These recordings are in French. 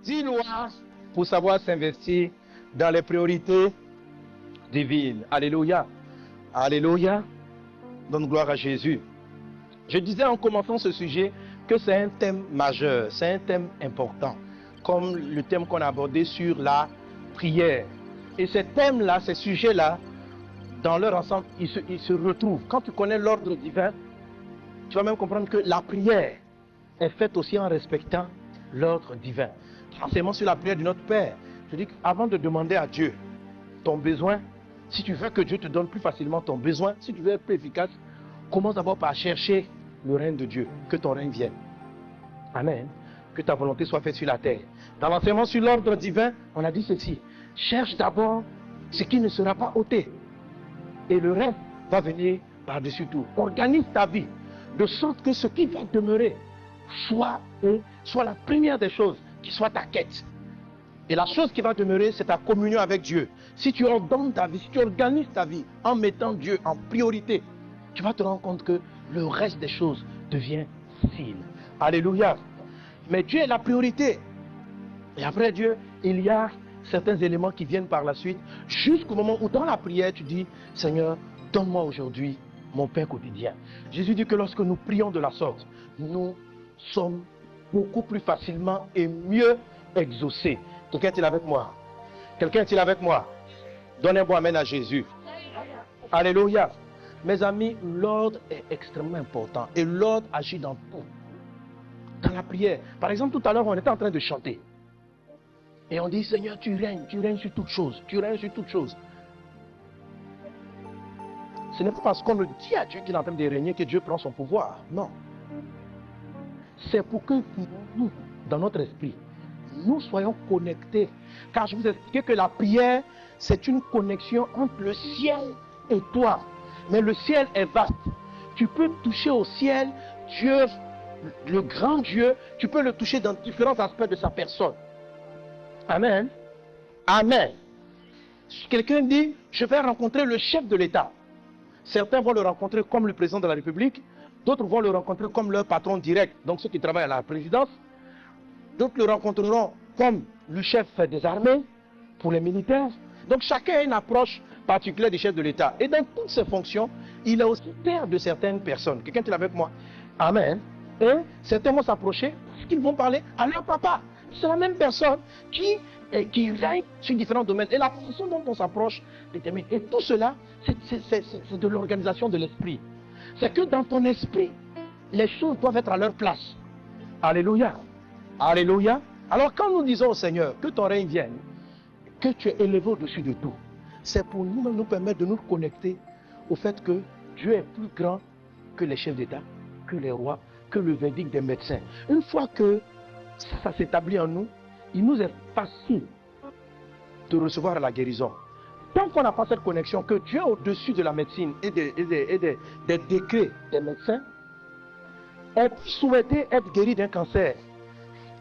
10 lois pour savoir s'investir dans les priorités divines. Alléluia. Alléluia. Donne gloire à Jésus. Je disais en commençant ce sujet que c'est un thème majeur, c'est un thème important, comme le thème qu'on a abordé sur la prière. Et ces thèmes-là, ces sujets-là, dans leur ensemble, ils se retrouvent. Quand tu connais l'ordre divin, tu vas même comprendre que la prière est faite aussi en respectant l'ordre divin. Renseignement sur la prière de notre Père. Je dis qu'avant de demander à Dieu ton besoin, si tu veux que Dieu te donne plus facilement ton besoin, si tu veux être plus efficace, commence d'abord par chercher le règne de Dieu, que ton règne vienne. Amen. Que ta volonté soit faite sur la terre. Dans l'enseignement sur l'ordre divin, on a dit ceci. Cherche d'abord ce qui ne sera pas ôté. Et le reste va venir par-dessus tout. Organise ta vie de sorte que ce qui va demeurer soit la première des choses, qui soit ta quête. Et la chose qui va demeurer, c'est ta communion avec Dieu. Si tu ordonnes ta vie, si tu organises ta vie en mettant Dieu en priorité, tu vas te rendre compte que le reste des choses devient facile. Alléluia. Mais Dieu est la priorité. Et après Dieu, il y a certains éléments qui viennent par la suite, jusqu'au moment où dans la prière, tu dis, Seigneur, donne-moi aujourd'hui mon pain quotidien. Jésus dit que lorsque nous prions de la sorte, nous sommes beaucoup plus facilement et mieux exaucés. Quelqu'un est-il avec moi? Quelqu'un est-il avec moi? Donnez un bon amen à Jésus. Alléluia. Mes amis, l'ordre est extrêmement important et l'ordre agit dans tout. Dans la prière. Par exemple, tout à l'heure, on était en train de chanter. Et on dit, Seigneur, tu règnes sur toutes choses. Tu règnes sur toutes choses. Ce n'est pas parce qu'on le dit à Dieu qu'il est en train de régner que Dieu prend son pouvoir. Non. C'est pour que nous, dans notre esprit, nous soyons connectés. Car je vous ai expliqué que la prière, c'est une connexion entre le ciel et toi. Mais le ciel est vaste. Tu peux toucher au ciel, Dieu, le grand Dieu, tu peux le toucher dans différents aspects de sa personne. Amen. Amen. Quelqu'un dit, je vais rencontrer le chef de l'État. Certains vont le rencontrer comme le président de la République, d'autres vont le rencontrer comme leur patron direct, donc ceux qui travaillent à la présidence. D'autres le rencontreront comme le chef des armées, pour les militaires. Donc chacun a une approche particulière du chef de l'État. Et dans toutes ses fonctions, il est aussi père de certaines personnes. Quelqu'un est avec moi? Amen. Et certains vont s'approcher parce qu'ils vont parler à leur papa. C'est la même personne qui règne sur différents domaines. Et la façon dont on s'approche détermine. Et tout cela, c'est de l'organisation de l'esprit. C'est que dans ton esprit, les choses doivent être à leur place. Alléluia. Alléluia. Alors quand nous disons au Seigneur que ton règne vienne, que tu es élevé au-dessus de tout, c'est pour nous permettre de nous connecter au fait que Dieu est plus grand que les chefs d'État, que les rois, que le verdict des médecins. Une fois que ça s'établit en nous, il nous est facile de recevoir la guérison. Tant qu'on n'a pas cette connexion que Dieu est au-dessus de la médecine et des décrets des médecins, on peut souhaiter être guéri d'un cancer.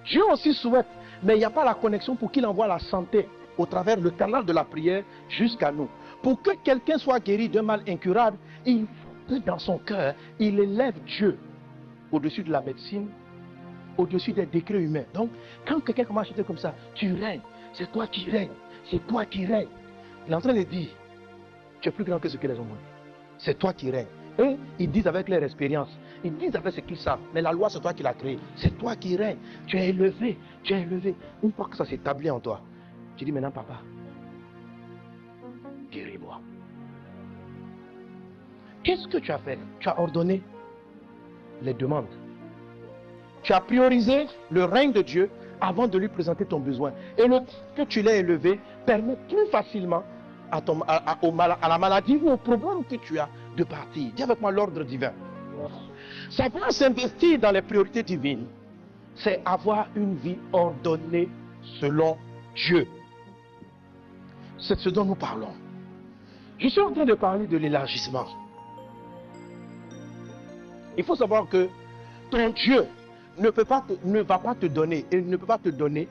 Dieu aussi souhaite, mais il n'y a pas la connexion pour qu'il envoie la santé au travers le canal de la prière jusqu'à nous. Pour que quelqu'un soit guéri d'un mal incurable, il faut que dans son cœur, il élève Dieu au-dessus de la médecine, au-dessus des décrets humains. Donc, quand quelqu'un commence à chanter comme ça, tu règnes, c'est toi qui règnes, c'est toi qui règnes. Il est en train de dire, tu es plus grand que ce que les hommes ont dit. C'est toi qui règnes. Et ils disent avec leur expérience, ils disent avec ce qu'ils savent, mais la loi c'est toi qui l'as créée, c'est toi qui règnes, tu es élevé, tu es élevé. Une fois que ça s'établit en toi, tu dis maintenant papa, guéris-moi. Qu'est-ce que tu as fait? Tu as ordonné les demandes. Tu as priorisé le règne de Dieu avant de lui présenter ton besoin. Et le fait que tu l'aies élevé permet plus facilement à la maladie ou au problème que tu as de partir. Dis avec moi l'ordre divin. Savoir s'investir dans les priorités divines, c'est avoir une vie ordonnée selon Dieu. C'est ce dont nous parlons. Je suis en train de parler de l'élargissement. Il faut savoir que ton Dieu ne va pas te donner, et ne peut pas te donner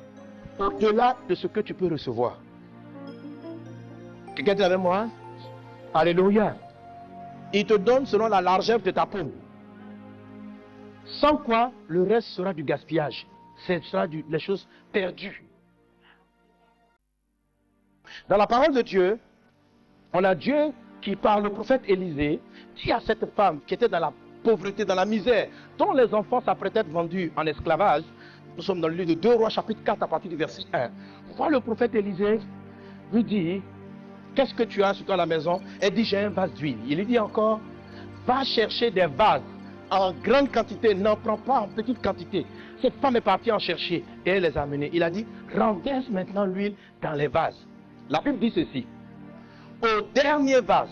au-delà de ce que tu peux recevoir. Quelqu'un est avec moi? Alléluia. Il te donne selon la largeur de ta paume. Sans quoi, le reste sera du gaspillage. ce sera les choses perdues. Dans la parole de Dieu, on a Dieu qui, par le prophète Élisée, dit à cette femme qui était dans la pauvreté, dans la misère, dont les enfants s'apprêtaient à être vendus en esclavage. Nous sommes dans le livre de 2 Rois, chapitre 4, à partir du verset 1. Voilà le prophète Élisée lui dit, qu'est-ce que tu as sur toi à la maison? Elle dit, j'ai un vase d'huile. Il lui dit encore, va chercher des vases en grande quantité, n'en prends pas en petite quantité. Cette femme est partie en chercher et elle les a amenés. Il a dit, renverse maintenant l'huile dans les vases. La Bible dit ceci, au dernier vase,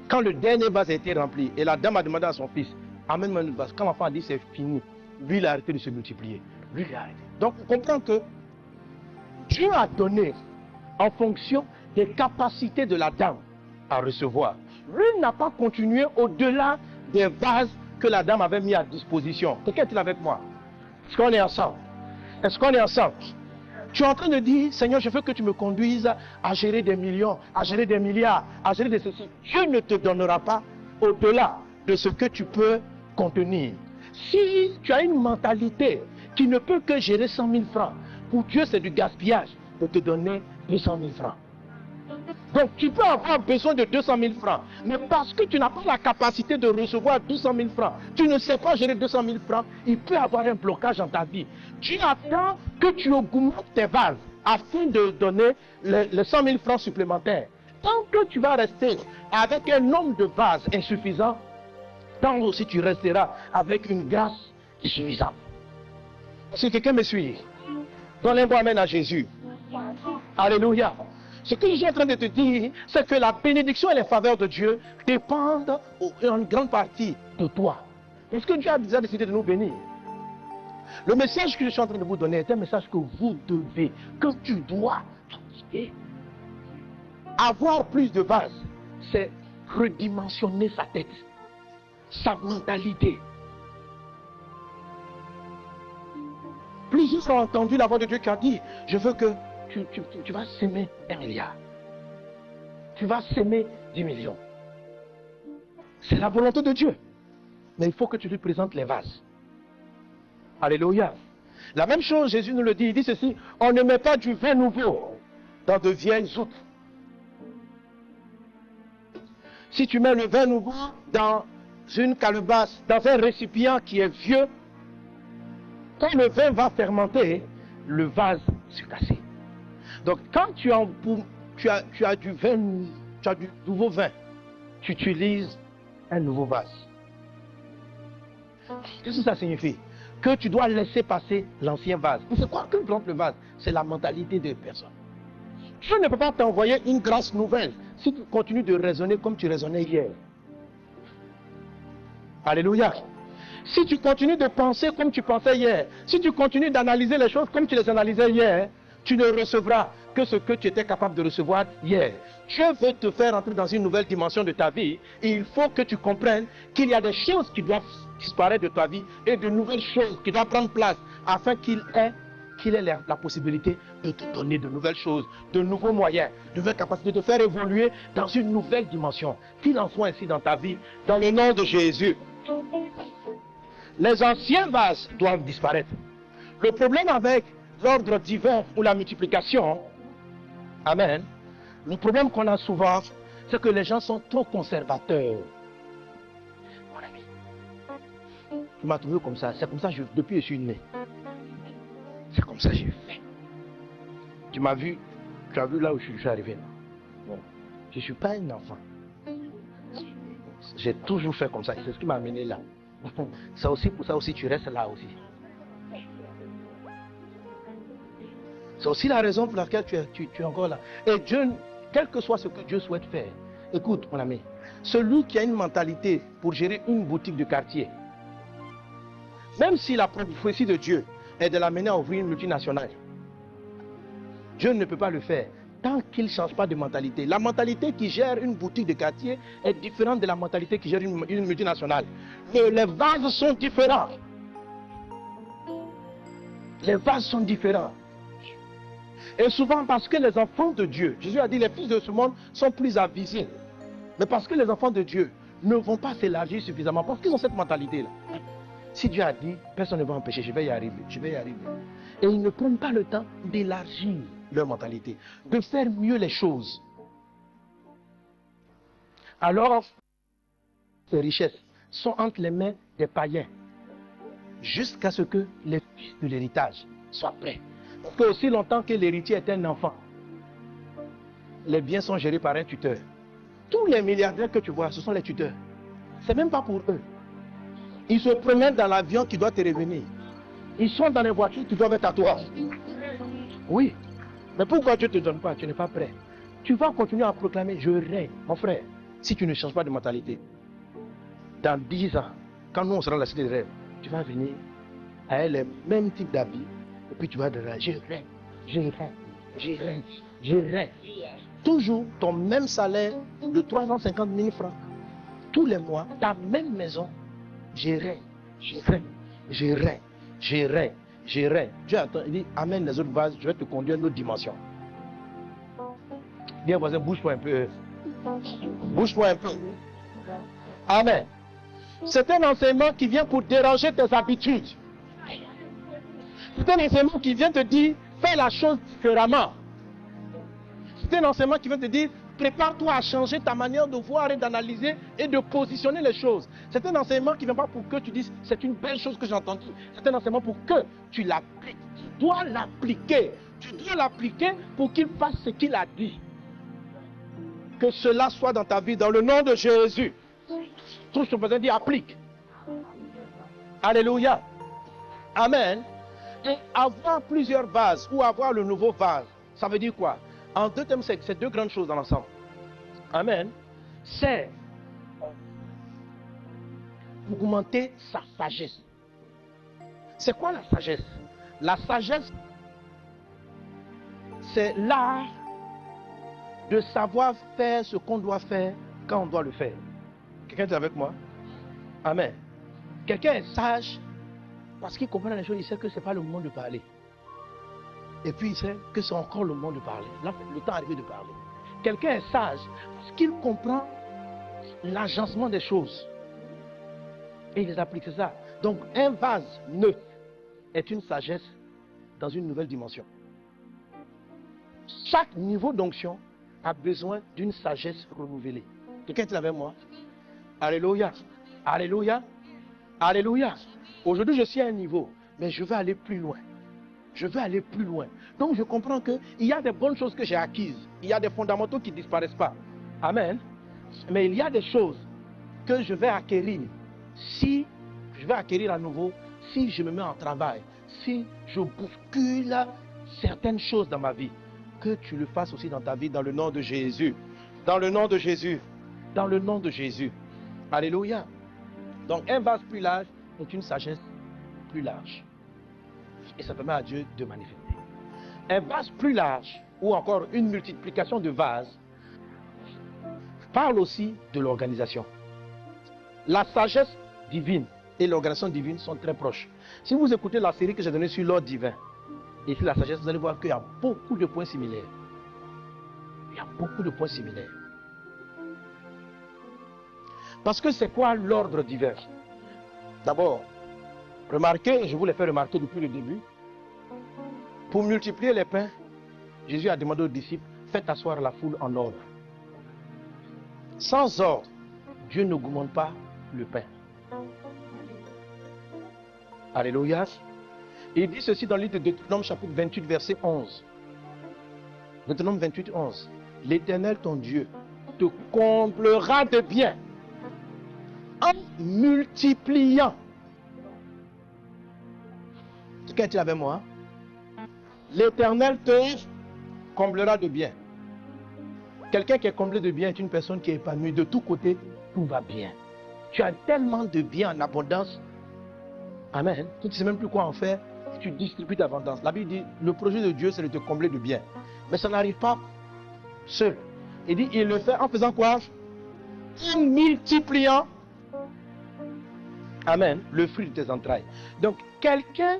quand le dernier vase a été rempli, et la dame a demandé à son fils, amène-moi une vase. Quand l'enfant a dit c'est fini, lui il a arrêté de se multiplier. Lui il a arrêté. Donc on comprend que Dieu a donné en fonction des capacités de la dame à recevoir. Lui n'a pas continué au-delà des vases que la dame avait mis à disposition. Quelqu'un est-il avec moi? Est-ce qu'on est ensemble? Est-ce qu'on est ensemble? Tu es en train de dire, Seigneur, je veux que tu me conduises à gérer des millions, à gérer des milliards, à gérer des ceci. Dieu ne te donnera pas au-delà de ce que tu peux contenir. Si tu as une mentalité qui ne peut que gérer 100 000 francs, pour Dieu c'est du gaspillage de te donner 200 000 francs. Donc tu peux avoir besoin de 200 000 francs, mais parce que tu n'as pas la capacité de recevoir 200 000 francs, tu ne sais pas gérer 200 000 francs, il peut y avoir un blocage dans ta vie. Tu attends que tu augmentes tes vases afin de donner les 100 000 francs supplémentaires. Tant que tu vas rester avec un nombre de vases insuffisant, tant aussi tu resteras avec une grâce insuffisante. Si quelqu'un me suit, donnez-moi amen à Jésus. Alléluia. Ce que je suis en train de te dire, c'est que la bénédiction et les faveurs de Dieu dépendent en grande partie de toi. Parce que Dieu a déjà décidé de nous bénir. Le message que je suis en train de vous donner est un message que vous devez, que tu dois appliquer. Avoir plus de base, c'est redimensionner sa tête, sa mentalité. Plusieurs ont entendu la voix de Dieu qui a dit, je veux que tu vas s'aimer 1 milliard. Tu vas s'aimer 10 millions. C'est la volonté de Dieu. Mais il faut que tu lui présentes les vases. Alléluia. La même chose, Jésus nous le dit. Il dit ceci, on ne met pas du vin nouveau dans de vieilles outres. Si tu mets le vin nouveau dans une calebasse, dans un récipient qui est vieux, quand le vin va fermenter, le vase se casser. Donc quand tu as du vin, tu as du nouveau vin, tu utilises un nouveau vase. Qu'est-ce que ça signifie? Que tu dois laisser passer l'ancien vase. C'est quoi que plante le vase? C'est la mentalité des personnes. Dieu ne peut pas t'envoyer une grâce nouvelle si tu continues de raisonner comme tu raisonnais hier. Alléluia. Si tu continues de penser comme tu pensais hier, si tu continues d'analyser les choses comme tu les analysais hier, tu ne recevras que ce que tu étais capable de recevoir hier. Dieu veut te faire entrer dans une nouvelle dimension de ta vie. Et il faut que tu comprennes qu'il y a des choses qui doivent disparaître de ta vie et de nouvelles choses qui doivent prendre place afin qu'il ait la possibilité de te donner de nouvelles choses, de nouveaux moyens, de nouvelles capacités, de te faire évoluer dans une nouvelle dimension. Qu'il en soit ainsi dans ta vie, dans le nom de Jésus. Les anciens vases doivent disparaître. Le problème avec l'ordre divin ou la multiplication, amen, le problème qu'on a souvent, c'est que les gens sont trop conservateurs. Mon ami, tu m'as trouvé comme ça, c'est comme ça depuis que je suis né. C'est comme ça que j'ai fait. Tu m'as vu, tu as vu là où je suis arrivé. Bon, je ne suis pas un enfant. J'ai toujours fait comme ça, c'est ce qui m'a amené là. Ça aussi, pour ça aussi, tu restes là aussi. C'est aussi la raison pour laquelle tu es encore là. Et Dieu, quel que soit ce que Dieu souhaite faire, écoute mon ami, celui qui a une mentalité pour gérer une boutique de quartier, même si la prophétie de Dieu est de l'amener à ouvrir une multinationale, Dieu ne peut pas le faire tant qu'il ne change pas de mentalité. La mentalité qui gère une boutique de quartier est différente de la mentalité qui gère une multinationale. Les vases sont différents. Les vases sont différents. Et souvent parce que les enfants de Dieu, Jésus a dit les fils de ce monde sont plus avisés. Mais parce que les enfants de Dieu ne vont pas s'élargir suffisamment, parce qu'ils ont cette mentalité-là. Si Dieu a dit, personne ne va empêcher, je vais y arriver, je vais y arriver. Et ils ne prennent pas le temps d'élargir leur mentalité, de faire mieux les choses. Alors, ces richesses sont entre les mains des païens, jusqu'à ce que les fils de l'héritage soient prêts. Parce que aussi longtemps que l'héritier est un enfant, les biens sont gérés par un tuteur. Tous les milliardaires que tu vois, ce sont les tuteurs. C'est même pas pour eux. Ils se promènent dans l'avion qui doit te revenir. Ils sont dans les voitures qui doivent être à toi. Oui. Mais pourquoi Dieu ne te donne pas? Tu n'es pas prêt. Tu vas continuer à proclamer, je règne. Mon frère, si tu ne changes pas de mentalité, dans 10 ans, quand nous on sera dans la cité des rêves, tu vas venir avec les mêmes types d'habits. Et puis tu vas dire, je règne, je règne, je règne, je règne. Toujours ton même salaire de 350 000 francs. Tous les mois, ta même maison. Je règne, je règne, je règne, je règne, je règne. Dieu attend, il dit, amène les autres vases, je vais te conduire à une autre dimension. Bien voisin, bouge-toi un peu. Bouge-toi un peu. Amen. C'est un enseignement qui vient pour déranger tes habitudes. C'est un enseignement qui vient te dire, fais la chose différemment. C'est un enseignement qui vient te dire, prépare-toi à changer ta manière de voir et d'analyser et de positionner les choses. C'est un enseignement qui ne vient pas pour que tu dises, c'est une belle chose que j'ai entendue. C'est un enseignement pour que tu l'appliques. Tu dois l'appliquer. Tu dois l'appliquer pour qu'il fasse ce qu'il a dit. Que cela soit dans ta vie, dans le nom de Jésus. Tout ce besoin dit, applique. Alléluia. Amen. Et avoir plusieurs vases ou avoir le nouveau vase, ça veut dire quoi? En deux termes, c'est deux grandes choses dans l'ensemble. Amen. C'est augmenter sa sagesse. C'est quoi la sagesse? La sagesse, c'est l'art de savoir faire ce qu'on doit faire quand on doit le faire. Quelqu'un est avec moi? Amen. Quelqu'un est sage parce qu'il comprend les choses, il sait que ce n'est pas le moment de parler. Et puis il sait que c'est encore le moment de parler. Là, le temps est arrivé de parler. Quelqu'un est sage parce qu'il comprend l'agencement des choses. Et il les applique, c'est ça. Donc un vase neuf est une sagesse dans une nouvelle dimension. Chaque niveau d'onction a besoin d'une sagesse renouvelée. Quelqu'un est avec moi? Alléluia. Alléluia. Alléluia. Aujourd'hui, je suis à un niveau, mais je veux aller plus loin. Je veux aller plus loin. Donc, je comprends qu'il y a des bonnes choses que j'ai acquises. Il y a des fondamentaux qui ne disparaissent pas. Amen. Mais il y a des choses que je vais acquérir. Si je vais acquérir à nouveau, si je me mets en travail, si je bouscule certaines choses dans ma vie, que tu le fasses aussi dans ta vie, dans le nom de Jésus. Dans le nom de Jésus. Dans le nom de Jésus. Alléluia. Donc, un vase plus large est une sagesse plus large. Et ça permet à Dieu de manifester. Un vase plus large, ou encore une multiplication de vases, parle aussi de l'organisation. La sagesse divine et l'organisation divine sont très proches. Si vous écoutez la série que j'ai donnée sur l'ordre divin, et sur la sagesse, vous allez voir qu'il y a beaucoup de points similaires. Il y a beaucoup de points similaires. Parce que c'est quoi l'ordre divin? D'abord, remarquez, et je vous l'ai fait remarquer depuis le début, pour multiplier les pains, Jésus a demandé aux disciples, faites asseoir la foule en ordre. Sans ordre, Dieu n'augmente pas le pain. Alléluia. Il dit ceci dans le livre de Deutéronome chapitre 28, verset 11. Deutéronome 28, 11. L'Éternel ton Dieu te comblera de biens en multipliant. Quelqu'un est avec moi? L'Éternel te comblera de biens. Quelqu'un qui est comblé de biens est une personne qui est épanouie. De tous côtés, tout va bien. Tu as tellement de biens en abondance. Amen. Tu ne sais même plus quoi en faire. Tu distribues ta abondance. La Bible dit, le projet de Dieu, c'est de te combler de biens. Mais ça n'arrive pas seul. Il dit, il le fait en faisant quoi? En multipliant. Amen. Le fruit de tes entrailles. Donc, quelqu'un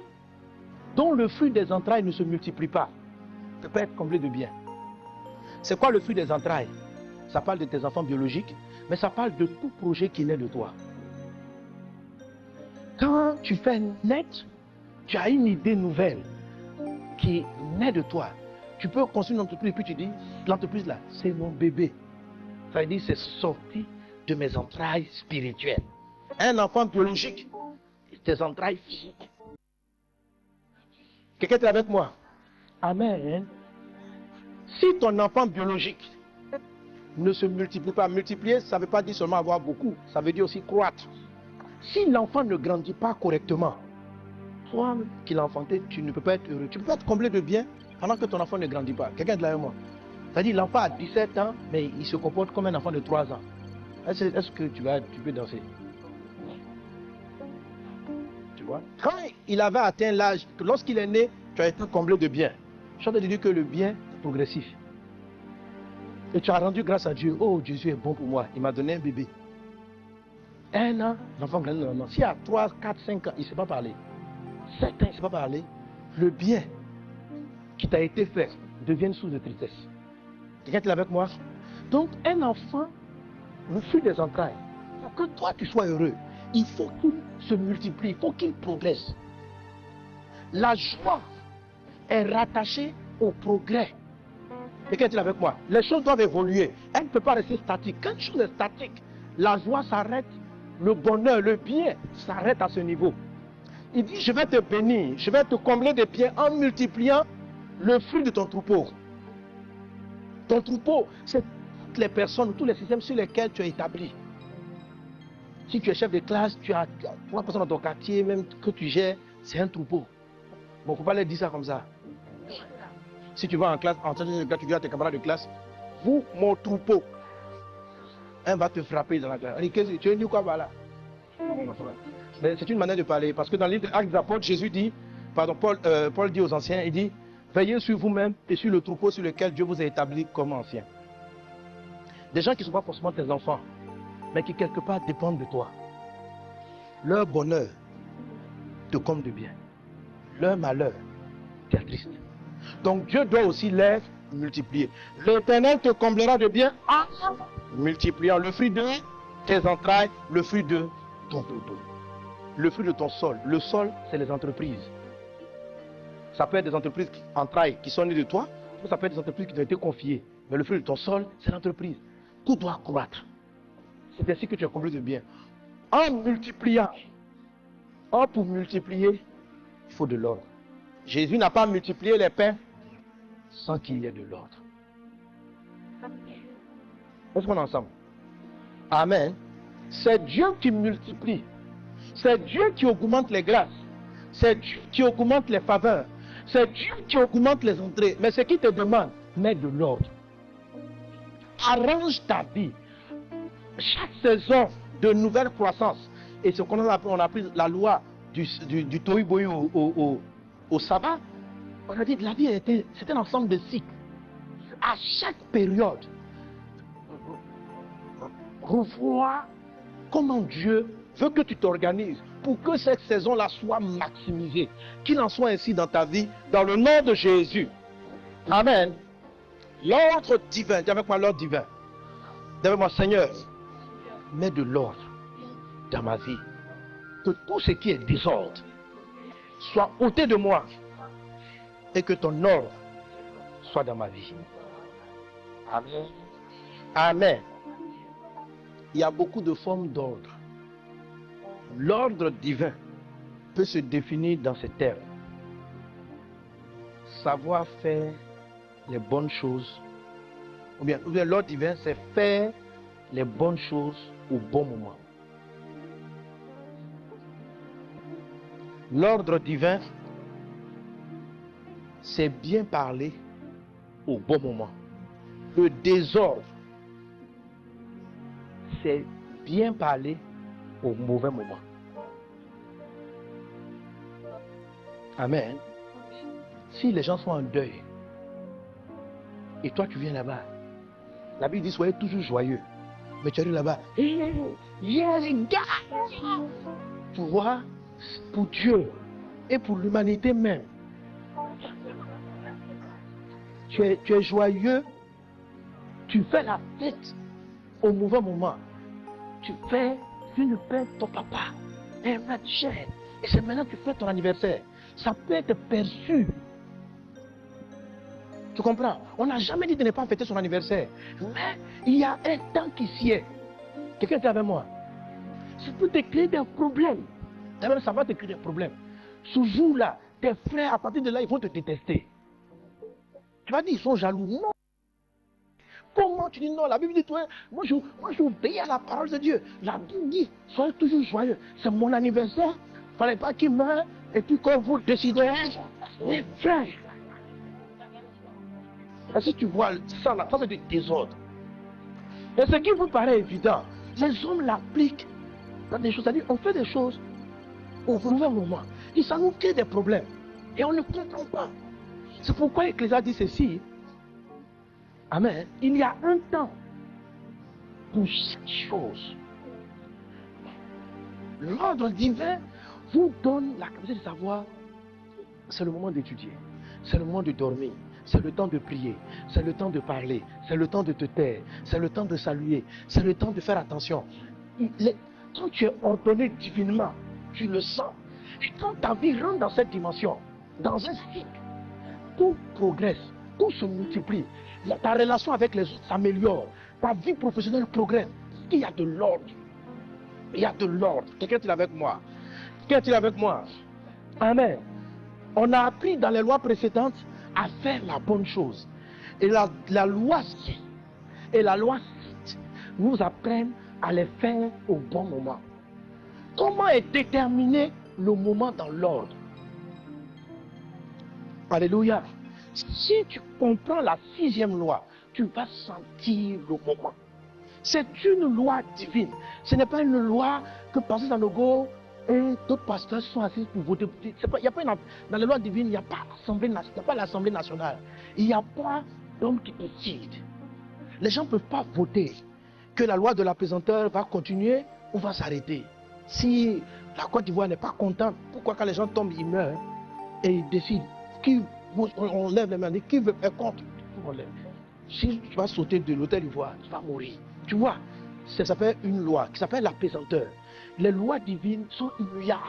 dont le fruit des entrailles ne se multiplie pas ne peut pas être comblé de biens. C'est quoi le fruit des entrailles? Ça parle de tes enfants biologiques, mais ça parle de tout projet qui naît de toi. Quand tu fais naître, tu as une idée nouvelle qui naît de toi. Tu peux construire une entreprise et puis tu dis, l'entreprise là, c'est mon bébé. Ça veut dire, c'est sorti de mes entrailles spirituelles. Un enfant biologique, tes entrailles physiques. Quelqu'un est avec moi? Amen. Si ton enfant biologique ne se multiplie pas, multiplier, ça ne veut pas dire seulement avoir beaucoup, ça veut dire aussi croître. Si l'enfant ne grandit pas correctement, toi qui l'as enfanté, tu ne peux pas être heureux. Tu ne peux pas être comblé de bien pendant que ton enfant ne grandit pas. Quelqu'un est là avec moi? C'est-à-dire l'enfant a 17 ans, mais il se comporte comme un enfant de 3 ans. Est-ce que tu peux danser? Tu vois? Quand il avait atteint l'âge, lorsqu'il est né, tu as été comblé de bien. Je suis en train de dire que le bien est progressif. Et tu as rendu grâce à Dieu. Oh, Jésus est bon pour moi. Il m'a donné un bébé. 1 an, l'enfant grandit normalement. S'il y a 3, 4, 5 ans, il ne sait pas parler. 7 ans, il ne sait pas parler. Le bien qui t'a été fait devient une source de tristesse. Quelqu'un est là avec moi? Donc, un enfant, le fruit des entrailles, pour que toi tu sois heureux, il faut qu'il se multiplie, il faut qu'il progresse. La joie est rattachée au progrès. Quelqu'un est là avec moi? Les choses doivent évoluer. Elle ne peut pas rester statique. Quand une chose est statique, la joie s'arrête, le bonheur, le bien s'arrête à ce niveau. Il dit, je vais te bénir, je vais te combler de biens en multipliant le fruit de ton troupeau. Ton troupeau, c'est toutes les personnes, tous les systèmes sur lesquels tu es établi. Si tu es chef de classe, tu as 3 personnes dans ton quartier, même que tu gères, c'est un troupeau. Bon, il ne faut pas leur dire ça comme ça. Si tu vas en classe, en train de classe, tu dis à tes camarades de classe, vous, mon troupeau. Un va te frapper dans la classe. Tu es dit quoi, voilà? Mais c'est une manière de parler, parce que dans le livre Actes des Apôtres, Jésus dit, pardon, Paul dit aux anciens, il dit, veillez sur vous-même et sur le troupeau sur lequel Dieu vous a établi comme anciens. Des gens qui ne sont pas forcément tes enfants, mais qui quelque part dépendent de toi. Leur bonheur te comble de bien. Leur malheur t'attriste. Donc Dieu doit aussi les multiplier. L'Éternel te comblera de bien en multipliant le fruit de tes entrailles, le fruit de ton troupeau, le fruit de ton sol. Le sol, c'est les entreprises. Ça peut être des entreprises entrailles qui sont nées de toi, ou ça peut être des entreprises qui t'ont été confiées. Mais le fruit de ton sol, c'est l'entreprise. Tout doit croître. C'est ainsi que tu es comblé de bien. En multipliant, pour multiplier, il faut de l'ordre. Jésus n'a pas multiplié les pains sans qu'il y ait de l'ordre. Est-ce qu'on est ensemble? Amen. C'est Dieu qui multiplie. C'est Dieu qui augmente les grâces. C'est Dieu qui augmente les faveurs. C'est Dieu qui augmente les entrées. Mais ce qui te demande, mets de l'ordre. Arrange ta vie. Chaque saison de nouvelle croissance. Et ce qu'on a appris, on a appris la loi du tohu-bohu au sabbat. On a dit que la vie c'est un ensemble de cycles. À chaque période, revois comment Dieu veut que tu t'organises pour que cette saison-là soit maximisée. Qu'il en soit ainsi dans ta vie, dans le nom de Jésus. Amen. L'ordre divin, dis avec moi l'ordre divin. Dis avec moi, Seigneur, mets de l'ordre dans ma vie. Que tout ce qui est désordre soit ôté de moi et que ton ordre soit dans ma vie. Amen. Amen. Il y a beaucoup de formes d'ordre. L'ordre divin peut se définir dans ces termes. Savoir faire les bonnes choses. Ou bien l'ordre divin, c'est faire les bonnes choses au bon moment. L'ordre divin, c'est bien parler au bon moment. Le désordre, c'est bien parler au mauvais moment. Amen. Si les gens sont en deuil, et toi tu viens là-bas, la Bible dit soyez toujours joyeux. Mais tu arrives là-bas, tu vois, pour Dieu et pour l'humanité même, tu es joyeux, tu fais la fête au mauvais moment. Tu ne perds ton papa, un match, Et c'est maintenant que tu fais ton anniversaire. Ça peut être perçu. Tu comprends? On n'a jamais dit de ne pas fêter son anniversaire. Mais il y a un temps qui s'y est. Quelqu'un est avec moi. Ça peut te créer des problèmes. D'abord, ça va te créer des problèmes. Ce jour-là, tes frères, à partir de là, ils vont te détester. Tu vas dire, ils sont jaloux. Non. Comment tu dis non? La Bible dit, toi, moi je obéis à la parole de Dieu. La Bible dit, soyez toujours joyeux. C'est mon anniversaire. Il ne fallait pas qu'il meure. Et puis quand vous décidez, les frères. Et si tu vois ça là, ça c'est du désordre. Et ce qui vous paraît évident, les hommes l'appliquent dans des choses. C'est-à-dire, on fait des choses au mauvais moment. Et ça nous crée des problèmes. Et on ne comprend pas. C'est pourquoi Ecclésiaste dit ceci. Amen. Il y a un temps pour chaque chose. L'ordre divin vous donne la capacité de savoir, c'est le moment d'étudier, c'est le moment de dormir, c'est le temps de prier, c'est le temps de parler, c'est le temps de te taire, c'est le temps de saluer, c'est le temps de faire attention. Quand tu es ordonné divinement, tu le sens. Et quand ta vie rentre dans cette dimension, dans un cycle, tout progresse, tout se multiplie. Ta relation avec les autres s'améliore. Ta vie professionnelle progresse. Il y a de l'ordre. Il y a de l'ordre. Quelqu'un est avec moi? Quelqu'un est avec moi? Amen. On a appris dans les lois précédentes à faire la bonne chose. Et la loi et la loi nous apprennent à les faire au bon moment. Comment est déterminé le moment dans l'ordre? Alléluia. Si tu comprends la 6e loi, tu vas sentir le moment. C'est une loi divine. Ce n'est pas une loi que Pasteur Sanogo et d'autres pasteurs sont assis pour voter. Il y a pas dans les lois divines, il n'y a pas l'Assemblée nationale. Il n'y a pas d'homme qui décide. Les gens ne peuvent pas voter que la loi de l'apaisanteur va continuer ou va s'arrêter. Si la Côte d'Ivoire n'est pas contente, pourquoi quand les gens tombent, ils meurent et ils décident on lève les mains, qui veut faire contre? Si tu vas sauter de l'hôtel d'Ivoire, tu vas mourir. Tu vois, ça s'appelle une loi qui s'appelle l'apaisanteur. Les lois divines sont immuables.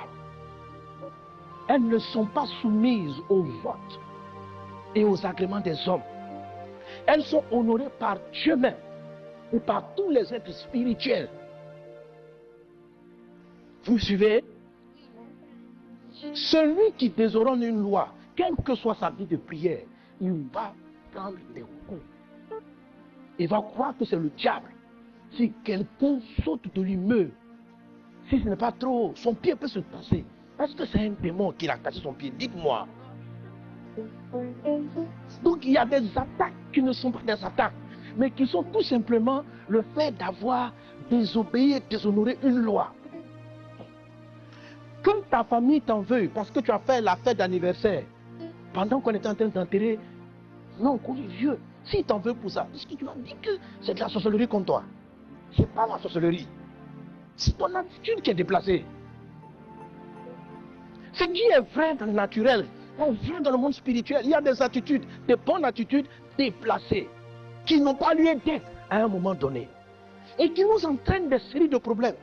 Elles ne sont pas soumises au vote et aux agréments des hommes. Elles sont honorées par Dieu même et par tous les êtres spirituels. Vous me suivez? Celui qui désordonne une loi, quelle que soit sa vie de prière, il va prendre des coups. Il va croire que c'est le diable. Si quelqu'un saute de l'immeuble, si ce n'est pas trop, son pied peut se casser. Est-ce que c'est un démon qui a cassé son pied? Dites-moi. Donc il y a des attaques qui ne sont pas des attaques, mais qui sont tout simplement le fait d'avoir désobéi et déshonoré une loi. Quand ta famille t'en veut parce que tu as fait la fête d'anniversaire, pendant qu'on était en train d'enterrer, non, qu'on est vieux, s'il t'en veut pour ça, est-ce que tu vas dire que c'est de la sorcellerie contre toi? C'est pas la sorcellerie. C'est ton attitude qui est déplacée. Ce qui est vrai dans le naturel, est vrai dans le monde spirituel. Il y a des attitudes, des bonnes attitudes déplacées, qui n'ont pas lieu d'être à un moment donné. Et qui nous entraînent des séries de problèmes.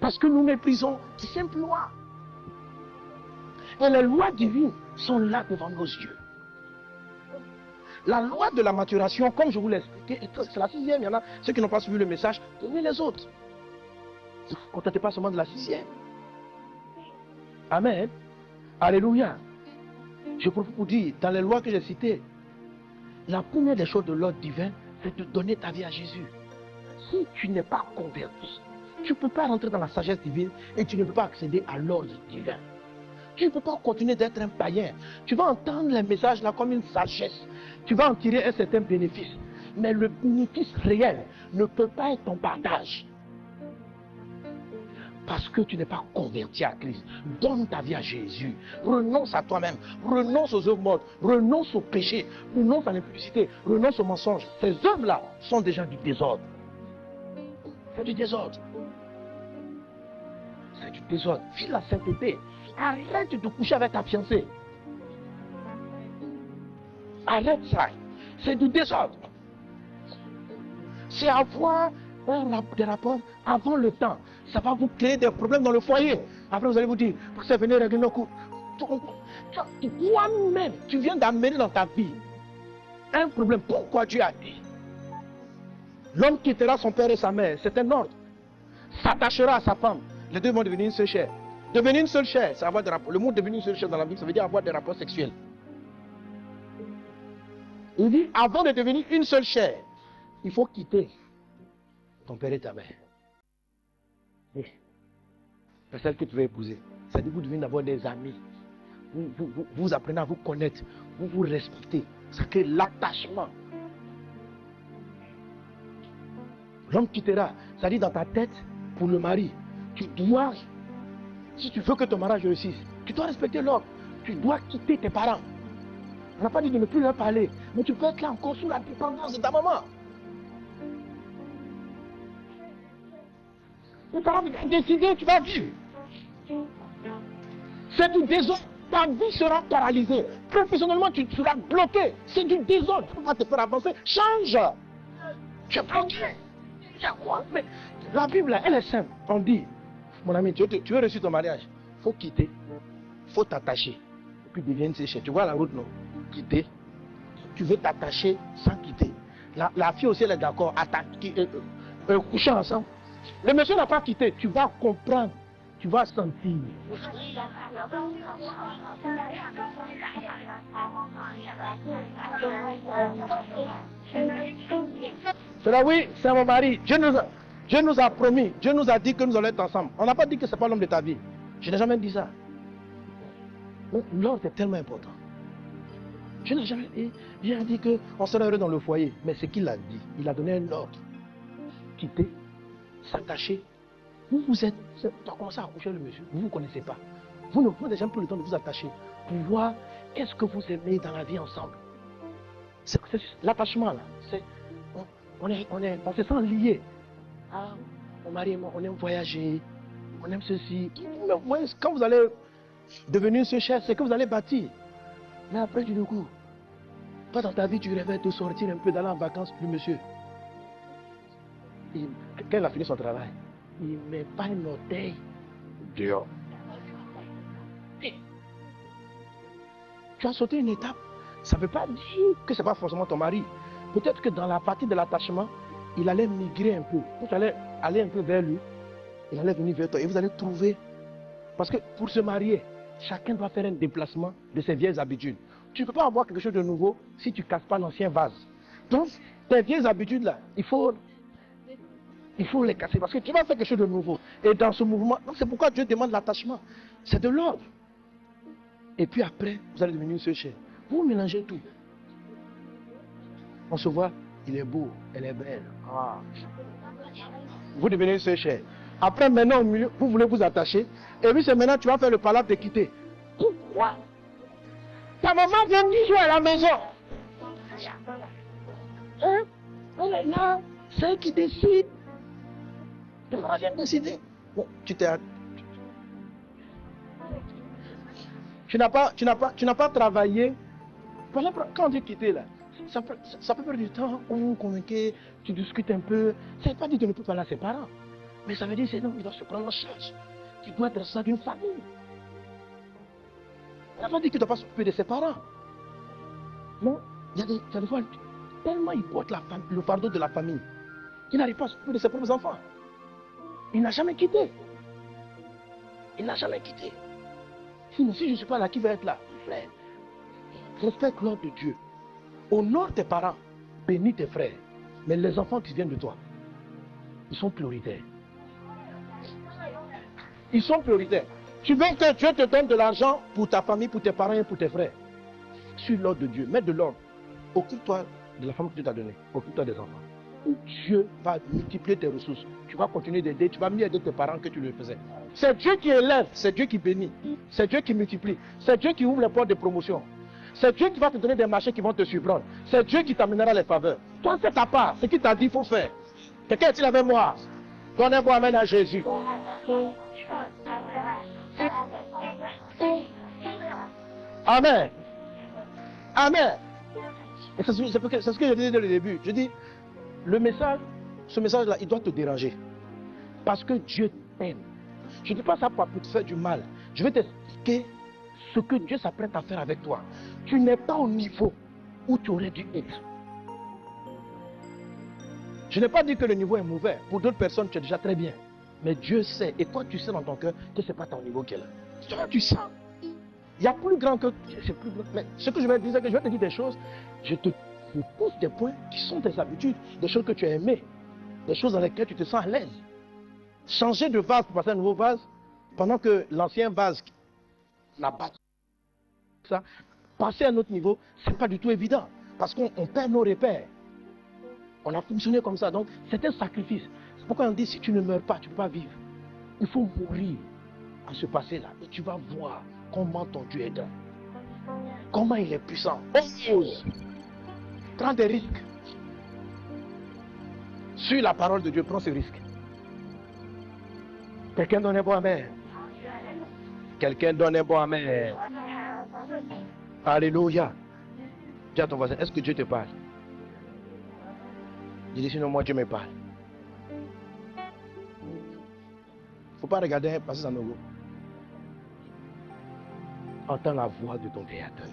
Parce que nous méprisons ces simples lois. Et les lois divines sont là devant nos yeux. La loi de la maturation, comme je vous l'ai expliqué, c'est la 6e. Il y en a ceux qui n'ont pas suivi le message, donnez les autres. Ne vous contentez pas seulement de la 6e. Amen. Alléluia. Je profite pour dire, dans les lois que j'ai citées, la première des choses de l'ordre divin, c'est de donner ta vie à Jésus. Si tu n'es pas converti, tu ne peux pas rentrer dans la sagesse divine et tu ne peux pas accéder à l'ordre divin. Tu ne peux pas continuer d'être un païen. Tu vas entendre les messages là comme une sagesse. Tu vas en tirer un certain bénéfice. Mais le bénéfice réel ne peut pas être ton partage. Parce que tu n'es pas converti à Christ. Donne ta vie à Jésus. Renonce à toi-même. Renonce aux œuvres mortes. Renonce au péché. Renonce à l'impudicité. Renonce au mensonge. Ces œuvres-là sont déjà du désordre. C'est du désordre. C'est du désordre. Vis la sainteté. Arrête de coucher avec ta fiancée. Arrête ça. C'est du désordre. C'est avoir des rapports avant le temps. Ça va vous créer des problèmes dans le foyer. Après, vous allez vous dire, c'est venu régler nos coups. Toi-même, tu viens d'amener dans ta vie un problème. Pourquoi Dieu a dit? L'homme quittera son père et sa mère, c'est un ordre. S'attachera à sa femme. Les deux vont devenir une seule chair. Devenir une seule chair, c'est avoir des rapports. Le mot devenir une seule chair dans la Bible, ça veut dire avoir des rapports sexuels. Il dit, avant de devenir une seule chair, il faut quitter ton père et ta mère. C'est celle que tu vas épouser. C'est-à-dire que vous devenez d'abord des amis. Vous apprenez à vous connaître. Vous vous respectez. Ça crée l'attachement. L'homme quittera. C'est-à-dire dans ta tête, pour le mari, tu dois, si tu veux que ton mariage réussisse, tu dois respecter l'homme. Tu dois quitter tes parents. On n'a pas dit de ne plus leur parler. Mais tu peux être là encore sous la dépendance de ta maman. Tes parents vont décider, tu vas vivre. C'est du désordre. Ta vie sera paralysée. Professionnellement, tu seras bloqué. C'est du désordre. Tu ne vas pas te faire avancer. Change. Tu es bloqué. Mais la Bible, elle est simple. On dit, mon ami, tu veux réussir ton mariage. Il faut quitter. Il faut t'attacher. Et puis devenir séché. Tu vois la route, non? Quitter. Tu veux t'attacher sans quitter. La fille aussi, elle est d'accord. Coucher ensemble. Le monsieur n'a pas quitté. Tu vas comprendre. Tu vas sentir. C'est là, oui, c'est mon mari. Dieu nous a promis. Dieu nous a dit que nous allons être ensemble. On n'a pas dit que ce n'est pas l'homme de ta vie. Je n'ai jamais dit ça. L'ordre est tellement important. Je n'ai jamais dit. Dieu a dit qu'on serait heureux dans le foyer. Mais c'est qu'il a dit. Il a donné un ordre. Quitter, s'attacher. Vous êtes commencé à accoucher le monsieur. Vous ne vous connaissez pas. Vous ne prenez jamais plus le temps de vous attacher pour voir qu'est-ce que vous aimez dans la vie ensemble. C'est l'attachement là. On se sent liés. Ah, mon mari et moi, on aime voyager. On aime ceci. Mais quand vous allez devenir ce chef, c'est que vous allez bâtir. Mais après, du coup, toi dans ta vie, tu rêvais de sortir un peu, d'aller en vacances, le monsieur. Quand il a fini son travail, il ne met pas un orteil dehors. Tu as sauté une étape. Ça ne veut pas dire que ce n'est pas forcément ton mari. Peut-être que dans la partie de l'attachement, il allait migrer un peu. Vous allez aller un peu vers lui. Il allait venir vers toi. Et vous allez trouver. Parce que pour se marier, chacun doit faire un déplacement de ses vieilles habitudes. Tu ne peux pas avoir quelque chose de nouveau si tu ne casses pas l'ancien vase. Donc, tes vieilles habitudes-là, il faut les casser. Parce que tu vas faire quelque chose de nouveau. Et dans ce mouvement, c'est pourquoi Dieu demande l'attachement. C'est de l'ordre. Et puis après, vous allez devenir une seule chair. Vous mélangez tout. On se voit, il est beau, elle est belle. Ah. Vous devenez une seule chair. Après, maintenant, au milieu, vous voulez vous attacher. Et puis, c'est maintenant, tu vas faire le palabre de quitter. Pourquoi? Ta maman vient de jouer à la maison. Hein? Elle est là. C'est elle qui décide. Ta maman vient de décider. Bon, tu n'as pas travaillé. Quand on dit quitter là, ça peut prendre du temps, on vous convainc, tu discutes un peu. Ça ne veut pas dire que tu ne peux pas parler à ses parents. Mais ça veut dire que non, il doit se prendre en charge. Tu dois être ça d'une famille. Ça ne veut pas dire qu'il ne doit pas s'occuper de ses parents. Non, il y a des fois, tellement il porte le fardeau de la famille, qu'il n'arrive pas à s'occuper de ses propres enfants. Il n'a jamais quitté. Il n'a jamais quitté. Si je ne suis pas là, qui va être là? Frère, respecte l'ordre de Dieu. Honore tes parents. Bénis tes frères. Mais les enfants qui viennent de toi, ils sont prioritaires. Ils sont prioritaires. Tu veux que Dieu te donne de l'argent pour ta famille, pour tes parents et pour tes frères. Suis l'ordre de Dieu. Mets de l'ordre. Occupe-toi de la femme que Dieu t'a donnée. Occupe-toi des enfants. Dieu va multiplier tes ressources. Tu vas continuer d'aider. Tu vas mieux aider tes parents que tu le faisais. C'est Dieu qui élève. C'est Dieu qui bénit. C'est Dieu qui multiplie. C'est Dieu qui ouvre les portes de promotion. C'est Dieu qui va te donner des marchés qui vont te surprendre. C'est Dieu qui t'amènera les faveurs. Toi, c'est ta part. Ce qu'il t'a dit, il faut faire. Quelqu'un est-il avec moi? Donnez-moi amen à Jésus. Amen. Amen. Et c'est ce que je disais dès le début. Je dis, ce message-là, il doit te déranger. Parce que Dieu t'aime. Je ne dis pas ça pour te faire du mal. Je vais t'expliquer ce que Dieu s'apprête à faire avec toi. Tu n'es pas au niveau où tu aurais dû être. Je n'ai pas dit que le niveau est mauvais. Pour d'autres personnes, tu es déjà très bien. Mais Dieu sait. Et toi, tu sais dans ton cœur que ce n'est pas ton niveau qu'elle a. Toi, tu sens. Il y a plus grand que... Plus grand. Mais ce que je vais dire, c'est que je vais te dire des choses. Je pousse des points qui sont tes habitudes. Des choses que tu as aimées. Des choses dans lesquelles tu te sens à l'aise. Changer de vase pour passer à un nouveau vase, pendant que l'ancien vase, la base, ça, passer à un autre niveau, ce n'est pas du tout évident. Parce qu'on perd nos repères. On a fonctionné comme ça. Donc, c'est un sacrifice. C'est pourquoi on dit, si tu ne meurs pas, tu ne peux pas vivre. Il faut mourir à ce passé-là. Et tu vas voir comment ton Dieu est grand. Comment il est puissant. Ose. Prends des risques. Sur la parole de Dieu, prends ce risque. Quelqu'un donne un bon amen. Quelqu'un donne un bon amen. Alléluia. Dis à ton voisin, est-ce que Dieu te parle? Dis sinon moi Dieu me parle. Il ne faut pas regarder passer dans nos goûts. Entends la voix de ton Créateur.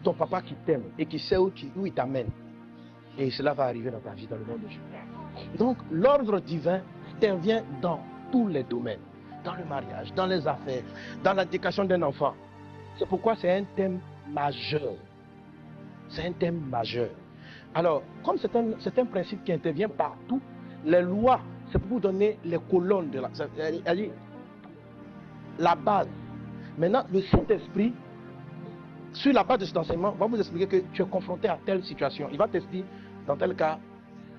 Ton papa qui t'aime et qui sait où il t'amène. Et cela va arriver dans ta vie, dans le monde de Dieu. Donc l'ordre divin intervient dans tous les domaines. Dans le mariage, dans les affaires, dans l'éducation d'un enfant. C'est pourquoi c'est un thème majeur. C'est un thème majeur. Alors, comme c'est un principe qui intervient partout, les lois, c'est pour vous donner les colonnes de la base. Maintenant, le Saint-Esprit, sur la base de cet enseignement, va vous expliquer que tu es confronté à telle situation. Il va t'expliquer, dans tel cas,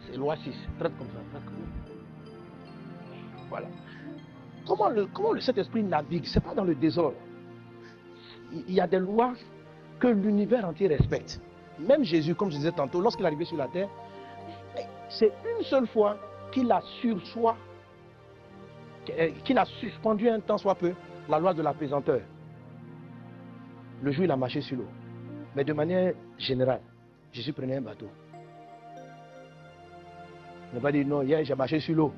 c'est loi 6. Traite comme ça. Traite comme ça. Voilà. Comment le Saint-Esprit navigue? Ce n'est pas dans le désordre. Il y a des lois que l'univers entier respecte. Même Jésus, comme je disais tantôt, lorsqu'il est arrivé sur la terre, c'est une seule fois qu'il a sur soi, qu'il a suspendu un temps soit peu la loi de la pesanteur. Le jour où il a marché sur l'eau. Mais de manière générale, Jésus prenait un bateau. Il n'a pas dit non, hier j'ai marché sur l'eau.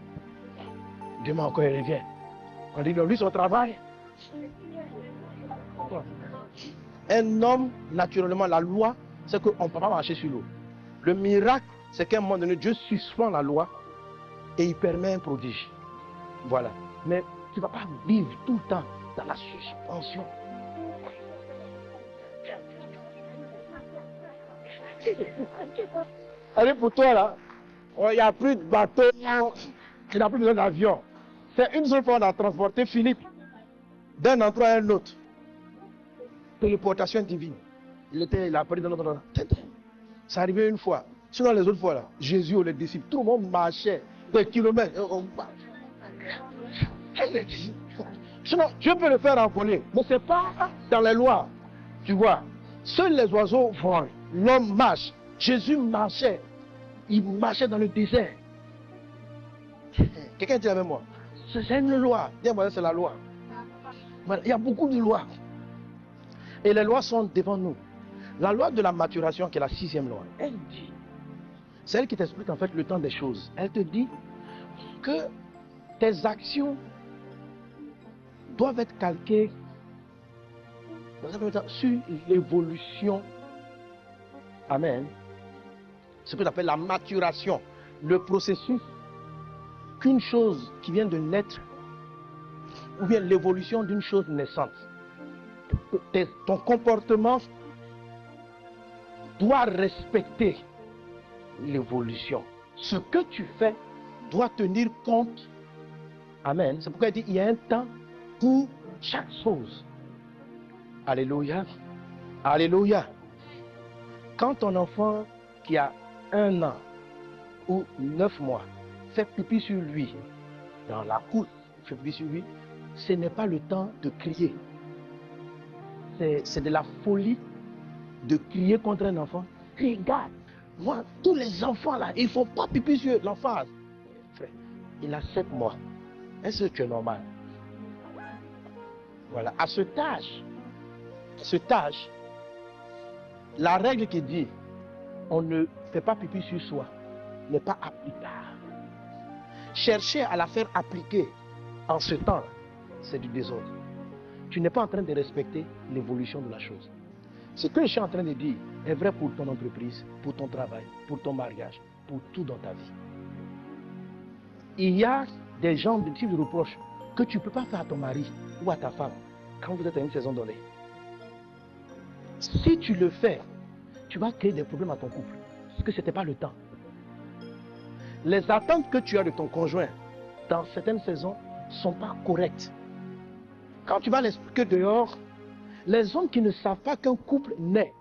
Demain encore il revient. On dit non, lui son travail. Un homme, naturellement, la loi, c'est qu'on ne peut pas marcher sur l'eau. Le miracle, c'est qu'à un moment donné, Dieu suspend la loi et il permet un prodige. Voilà. Mais tu ne vas pas vivre tout le temps dans la suspension. Allez, pour toi là, il n'y a plus de bateau, il n'a plus besoin d'avion. C'est une seule fois qu'on a transporté Philippe d'un endroit à un autre. Téléportation divine. Il a pris dans l'autre endroit. Ça arrivait une fois. Sinon les autres fois là, Jésus ou les disciples, tout le monde marchait des kilomètres. Sinon, Dieu peut le faire envoler, mais ce n'est pas dans les lois. Tu vois, seuls les oiseaux volent, l'homme marche. Jésus marchait. Il marchait dans le désert. Quelqu'un dit avec moi, c'est une loi. Dis-moi, c'est la loi. Il y a beaucoup de lois. Et les lois sont devant nous. La loi de la maturation, qui est la 6e loi, elle dit, c'est elle qui t'explique en fait le temps des choses. Elle te dit que tes actions doivent être calquées sur l'évolution. Amen. Ce que tu appelles la maturation. Le processus qu'une chose qui vient de naître, ou bien l'évolution d'une chose naissante. Ton comportement doit respecter l'évolution. Ce que tu fais doit tenir compte. Amen. C'est pourquoi il dit il y a un temps pour chaque chose. Alléluia. Alléluia. Quand ton enfant qui a 1 an ou 9 mois fait pipi sur lui, dans la cour, fait pipi sur lui, ce n'est pas le temps de crier. C'est de la folie de crier contre un enfant. Regarde, moi, tous les enfants là, ils ne font pas pipi sur l'enfant. Frère, il a 7 mois. Est-ce que tu es normal? Voilà, à cet âge, la règle qui dit on ne fait pas pipi sur soi n'est pas applicable. Chercher à la faire appliquer en ce temps, c'est du désordre. Tu n'es pas en train de respecter l'évolution de la chose. Ce que je suis en train de dire est vrai pour ton entreprise, pour ton travail, pour ton mariage, pour tout dans ta vie. Il y a des gens de type de reproche que tu ne peux pas faire à ton mari ou à ta femme quand vous êtes à une saison donnée. Si tu le fais, tu vas créer des problèmes à ton couple. Parce que ce n'était pas le temps. Les attentes que tu as de ton conjoint dans certaines saisons ne sont pas correctes. Quand tu vas l'expliquer dehors, les hommes qui ne savent pas qu'un couple naît,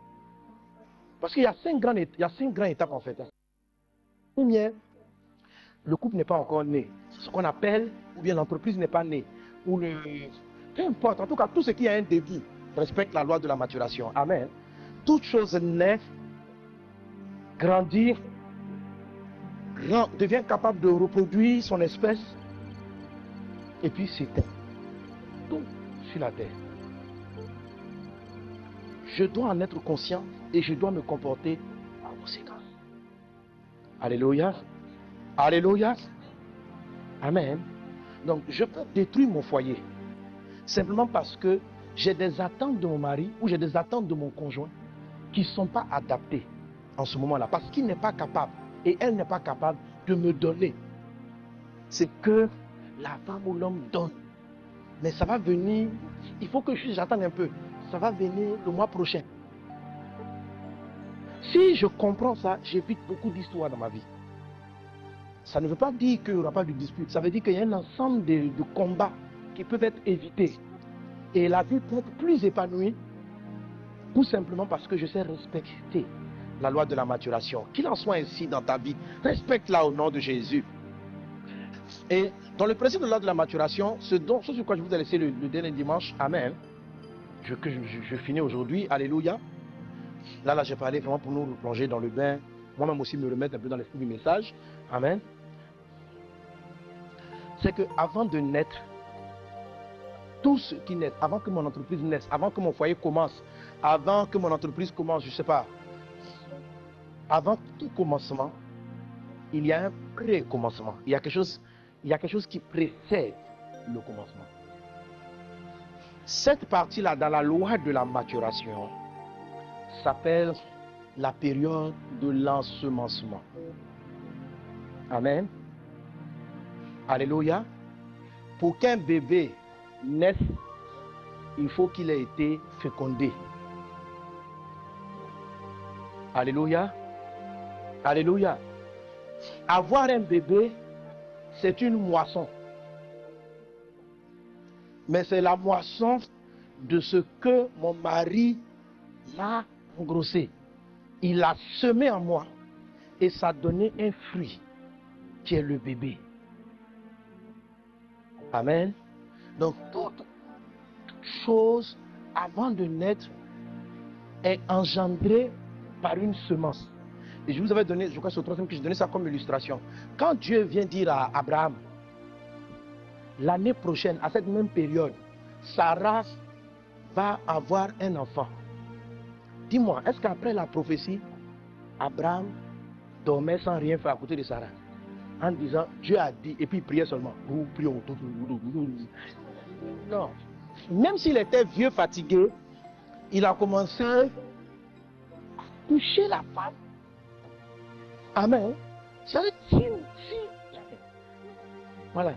parce qu'il y a cinq grandes étapes en fait. Première, le couple n'est pas encore né. C'est ce qu'on appelle, ou bien l'entreprise n'est pas née. Ou le... Peu importe, en tout cas, tout ce qui a un début respecte la loi de la maturation. Amen. Toute chose naît, grandit, devient capable de reproduire son espèce, et puis s'éteint. Tout sur la terre. Je dois en être conscient et je dois me comporter en conséquence. Alléluia. Alléluia. Amen. Donc, je peux détruire mon foyer simplement parce que j'ai des attentes de mon mari ou j'ai des attentes de mon conjoint qui ne sont pas adaptées en ce moment-là. Parce qu'il n'est pas capable et elle n'est pas capable de me donner ce que la femme ou l'homme donne. Mais ça va venir, il faut que j'attende un peu. Ça va venir le mois prochain. Si je comprends ça, j'évite beaucoup d'histoires dans ma vie. Ça ne veut pas dire qu'il n'y aura pas de dispute. Ça veut dire qu'il y a un ensemble de combats qui peuvent être évités. Et la vie peut être plus épanouie, tout simplement parce que je sais respecter la loi de la maturation. Qu'il en soit ainsi dans ta vie, respecte-la au nom de Jésus. Et dans le principe de la loi de la maturation, ce sur quoi je vous ai laissé le dernier dimanche, amen, je finis aujourd'hui, alléluia. Là, j'ai parlé vraiment pour nous replonger dans le bain, moi-même aussi me remettre un peu dans l'esprit du message, amen. C'est que avant de naître, tout ce qui naît, avant que mon entreprise naisse, avant que mon foyer commence, avant que mon entreprise commence, je ne sais pas, avant tout commencement, il y a un pré-commencement. Il y a quelque chose qui précède le commencement. Cette partie-là, dans la loi de la maturation, s'appelle la période de l'ensemencement. Amen. Alléluia. Pour qu'un bébé naisse, il faut qu'il ait été fécondé. Alléluia. Alléluia. Avoir un bébé, c'est une moisson. Mais c'est la moisson de ce que mon mari m'a engrossé. Il a semé en moi et ça a donné un fruit qui est le bébé. Amen. Donc toute chose avant de naître est engendrée par une semence. Et je vous avais donné, je crois que c'est au troisième que j'ai donné ça comme illustration. Quand Dieu vient dire à Abraham, l'année prochaine, à cette même période, Sarah va avoir un enfant. Dis-moi, est-ce qu'après la prophétie, Abraham dormait sans rien faire à côté de Sarah? En disant, Dieu a dit, et puis il priait seulement. Non. Même s'il était vieux, fatigué, il a commencé à toucher la femme. Amen. Voilà.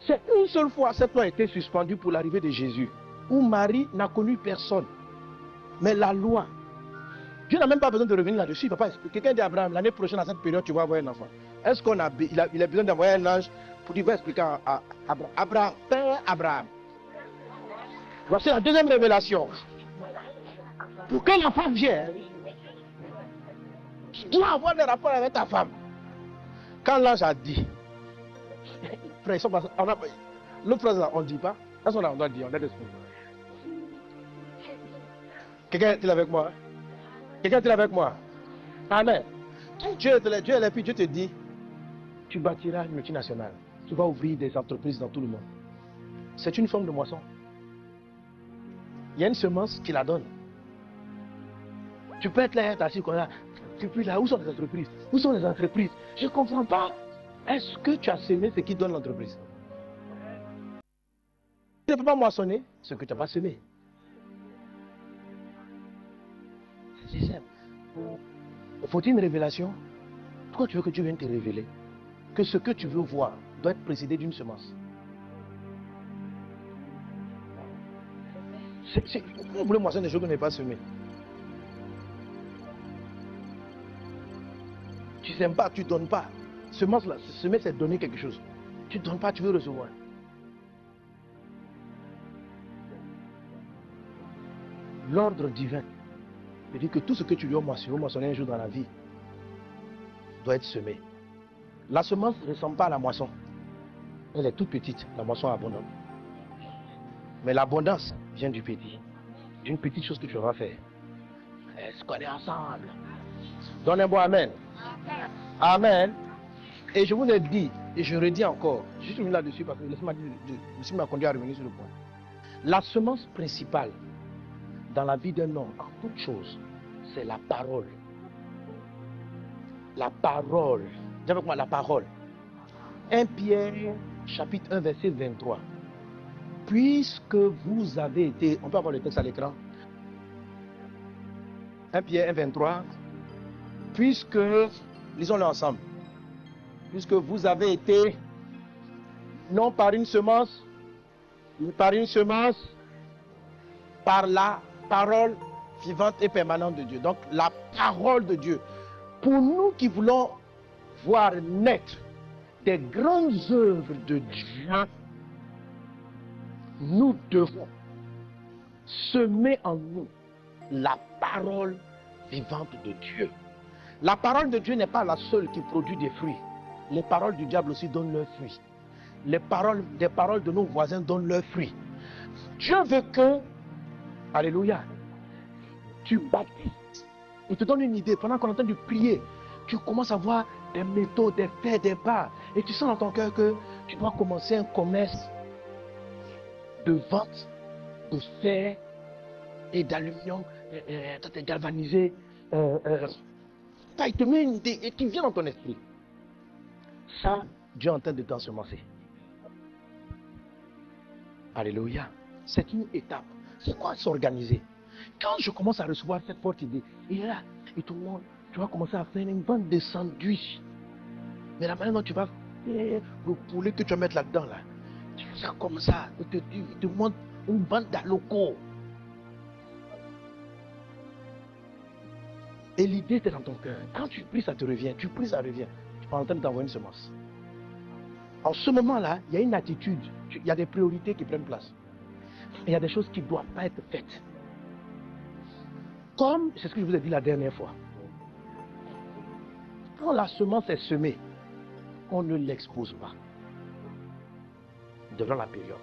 C'est une seule fois, cette loi a été suspendue pour l'arrivée de Jésus, où Marie n'a connu personne. Mais la loi, Dieu n'a même pas besoin de revenir là-dessus. Il ne va pas expliquer. Quelqu'un dit à Abraham, l'année prochaine, à cette période, tu vas avoir un enfant. Est-ce qu'il a besoin d'envoyer un ange pour dire, va expliquer à Abraham, Abraham, Père Abraham. Voici la deuxième révélation. Pour que l'enfant vienne, tu dois avoir des rapports avec ta femme. Quand l'ange a dit, l'autre phrase là, on ne dit pas. Est-ce qu'on doit dire, on doit dire. Quelqu'un est-il avec moi? Quelqu'un est-il avec moi? Amen. Dieu est là, puis Dieu te dit, tu bâtiras une multinationale. Tu vas ouvrir des entreprises dans tout le monde. C'est une forme de moisson. Il y a une semence qui la donne. Tu peux être là, assis comme là. Et puis là, où sont les entreprises? Où sont les entreprises? Je ne comprends pas. Est-ce que tu as semé ce qui donne l'entreprise? Tu ne peux pas moissonner ce que tu n'as pas semé. C'est simple. Faut-il une révélation? Pourquoi tu veux que Dieu vienne te révéler que ce que tu veux voir doit être précédé d'une semence? Vous voulez moissonner des choses que vous n'avez pas semées. Tu n'aimes pas, tu ne donnes pas. Semence là, semer c'est donner quelque chose. Tu ne donnes pas, tu veux recevoir. L'ordre divin veut dire que tout ce que tu dois moissonner un jour dans la vie doit être semé. La semence ne ressemble pas à la moisson. Elle est toute petite, la moisson est abondante. Mais l'abondance vient du petit. D'une petite chose que tu vas faire. Est-ce qu'on est ensemble? Donne un bon amen. Amen. Et je vous l'ai dit, et je redis encore, je suis venu là-dessus parce que laissez-moi m'a conduit à revenir sur le point. La semence principale dans la vie d'un homme, en toute chose, c'est la parole. La parole. Dis avec moi la parole. 1 Pierre, chapitre 1, verset 23. Puisque vous avez été... On peut avoir le texte à l'écran. 1 Pierre 1, 23. Puisque... Lisons-le ensemble. Puisque vous avez été... Non par une semence, mais par une semence, par la parole vivante et permanente de Dieu. Donc la parole de Dieu. Pour nous qui voulons voir naître des grandes œuvres de Dieu, nous devons semer en nous la parole vivante de Dieu. La parole de Dieu n'est pas la seule qui produit des fruits. Les paroles du diable aussi donnent leurs fruits. Des paroles de nos voisins donnent leurs fruits. Dieu veut que, alléluia, tu baptises. Il te donne une idée. Pendant qu'on est en train de prier, tu commences à voir des métaux, des fers, des barres. Et tu sens dans ton cœur que tu dois commencer un commerce de vente de fer et d'aluminium galvanisé. Il te met une idée et qui vient dans ton esprit. Ça, Dieu est en train de t'ensemencer. Alléluia. C'est une étape. C'est quoi s'organiser? Quand je commence à recevoir cette forte idée, et là, et tout le monde, tu vas commencer à faire une vente de sandwich. Mais la manière dont tu vas faire le poulet que tu vas mettre là-dedans, là, tu fais ça comme ça. Il te montre une vente d'alocos. Et l'idée était dans ton cœur. Quand tu pries, ça te revient. Tu pries, ça revient. Tu es en train d'envoyer une semence. En ce moment-là, il y a une attitude. Il y a des priorités qui prennent place. Et il y a des choses qui ne doivent pas être faites. Comme, c'est ce que je vous ai dit la dernière fois. Quand la semence est semée, on ne l'expose pas. Devant la période.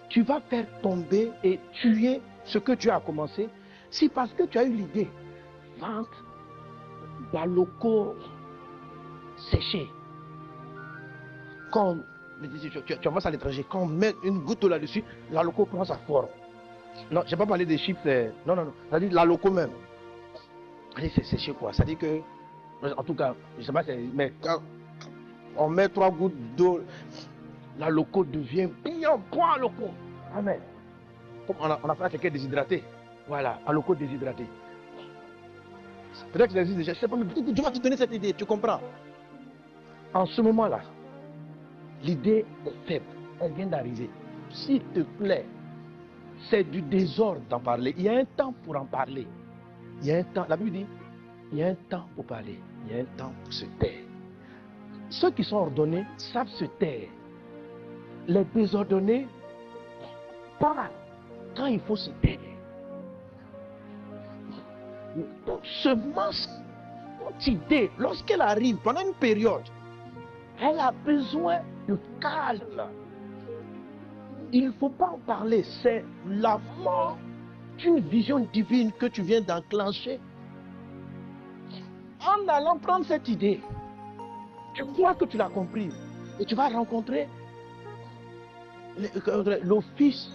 Tu vas faire tomber et tuer ce que tu as commencé. Si parce que tu as eu l'idée, vente d'alocos séchés. Quand tu envoies ça à l'étranger, quand on met une goutte d'eau là-dessus, l'aloco prend sa forme. Non, je n'ai pas parlé des chips. Non, non, non. Ça dit l'aloco même. C'est séché quoi. Ça dit que, en tout cas, je ne sais pas, mais quand on met 3 gouttes d'eau, l'aloco devient bien point aloco. Amen. Comme on a fait quelqu'un déshydraté. Voilà, aloco déshydraté. Peut-être que je ne sais pas, mais peut-être que Dieu va te donner cette idée, tu comprends. En ce moment-là, l'idée est faible, elle vient d'arriver. S'il te plaît, c'est du désordre d'en parler. Il y a un temps pour en parler. Il y a un temps, la Bible dit, il y a un temps pour parler, il y a un temps pour se taire. Ceux qui sont ordonnés savent se taire. Les désordonnés parlent quand il faut se taire. Donc, semence, toute idée, lorsqu'elle arrive pendant une période, elle a besoin de calme. Il ne faut pas en parler. C'est la mort d'une vision divine que tu viens d'enclencher. En allant prendre cette idée, tu crois que tu l'as compris. Et tu vas rencontrer l'office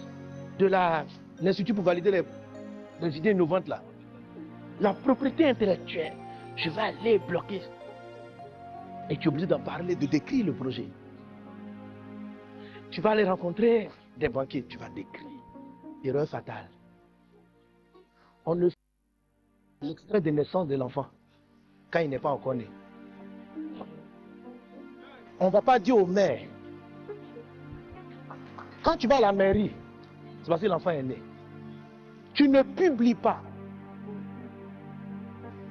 de l'Institut pour valider les idées innovantes là. La propriété intellectuelle. Je vais aller bloquer. Et tu es obligé d'en parler, de décrire le projet. Tu vas aller rencontrer des banquiers, tu vas décrire. Erreur fatale. On ne fait l'extrait de naissance de l'enfant quand il n'est pas encore né. On ne va pas dire au maire. Quand tu vas à la mairie, c'est parce que l'enfant est né. Tu ne publies pas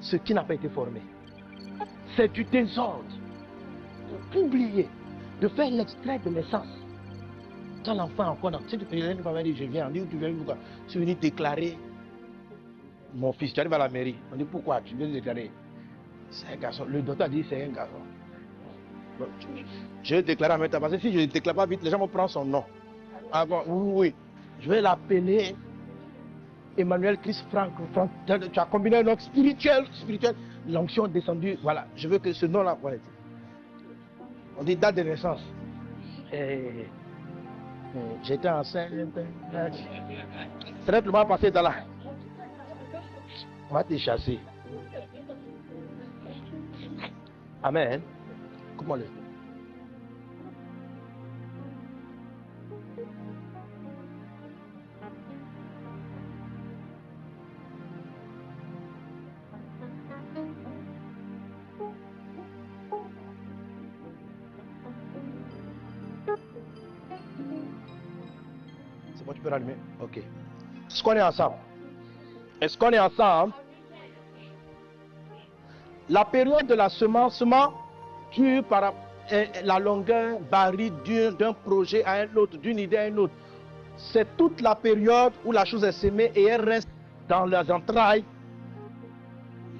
ce qui n'a pas été formé. C'est du désordre. De publier, de faire l'extrait de naissance. Quand l'enfant est encore dans... Si tu fais une famille, je viens, on dit où tu viens, pourquoi? Je suis venu déclarer mon fils. Tu arrives à la mairie. On dit pourquoi tu viens déclarer? C'est un garçon. Le docteur a dit c'est un garçon. Bon, je vais déclarer en même temps. Parce que si je ne déclare pas vite, les gens vont prendre son nom. Ah bon, oui. Je vais l'appeler Emmanuel Christ Franck. Tu as combiné un nom spirituel. L'onction est descendue. Voilà. Je veux que ce nom-là. Voilà. On dit date de naissance. J'étais enceinte. Traite le mal passé dans la. On va te chasser. Amen. Comment le. C'est bon, tu peux rallumer? Ok. Est-ce qu'on est ensemble? Est-ce qu'on est ensemble? La période de la semence dure par la longueur varie d'un projet à un autre, d'une idée à une autre. C'est toute la période où la chose est semée et elle reste dans les entrailles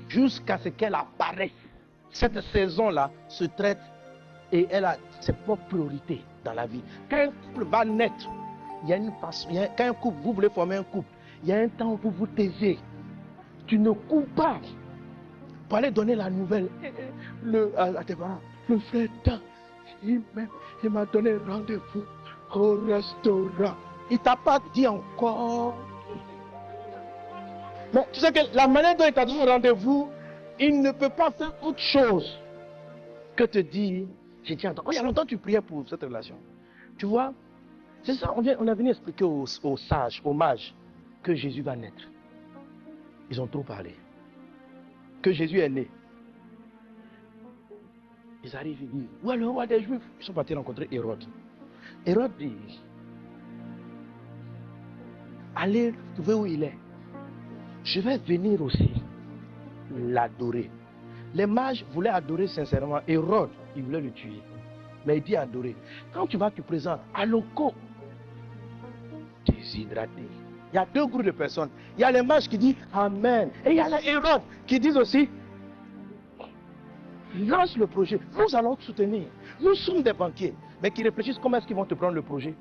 jusqu'à ce qu'elle apparaisse. Cette saison-là se traite et elle a ses propres priorités dans la vie. Quand un couple va naître, il y a une façon, quand un couple, vous voulez former un couple, il y a un temps où vous vous taisez. Tu ne coupes pas pour aller donner la nouvelle. À tes parents, le frère tant, il m'a donné rendez-vous au restaurant. Il ne t'a pas dit encore. Mais tu sais que la manière dont il t'a donné rendez-vous, il ne peut pas faire autre chose que te dire, j'ai dit, attends, il y a longtemps que tu priais pour cette relation. Tu vois, c'est ça, on a venu expliquer aux sages, aux mages, que Jésus va naître. Ils ont trop parlé. Que Jésus est né. Ils arrivent, ils disent, où est le roi des Juifs? Ils sont partis rencontrer Hérode. Hérode dit, allez trouver où il est. Je vais venir aussi l'adorer. Les mages voulaient adorer sincèrement. Hérode, il voulait le tuer. Mais il dit adorer. Quand tu vas te présenter à l'oco, déshydraté. Il y a deux groupes de personnes. Il y a les mages qui disent Amen. Et il y a les Hérode qui disent aussi lance le projet. Nous allons te soutenir. Nous sommes des banquiers. Mais qui réfléchissent comment est-ce qu'ils vont te prendre le projet.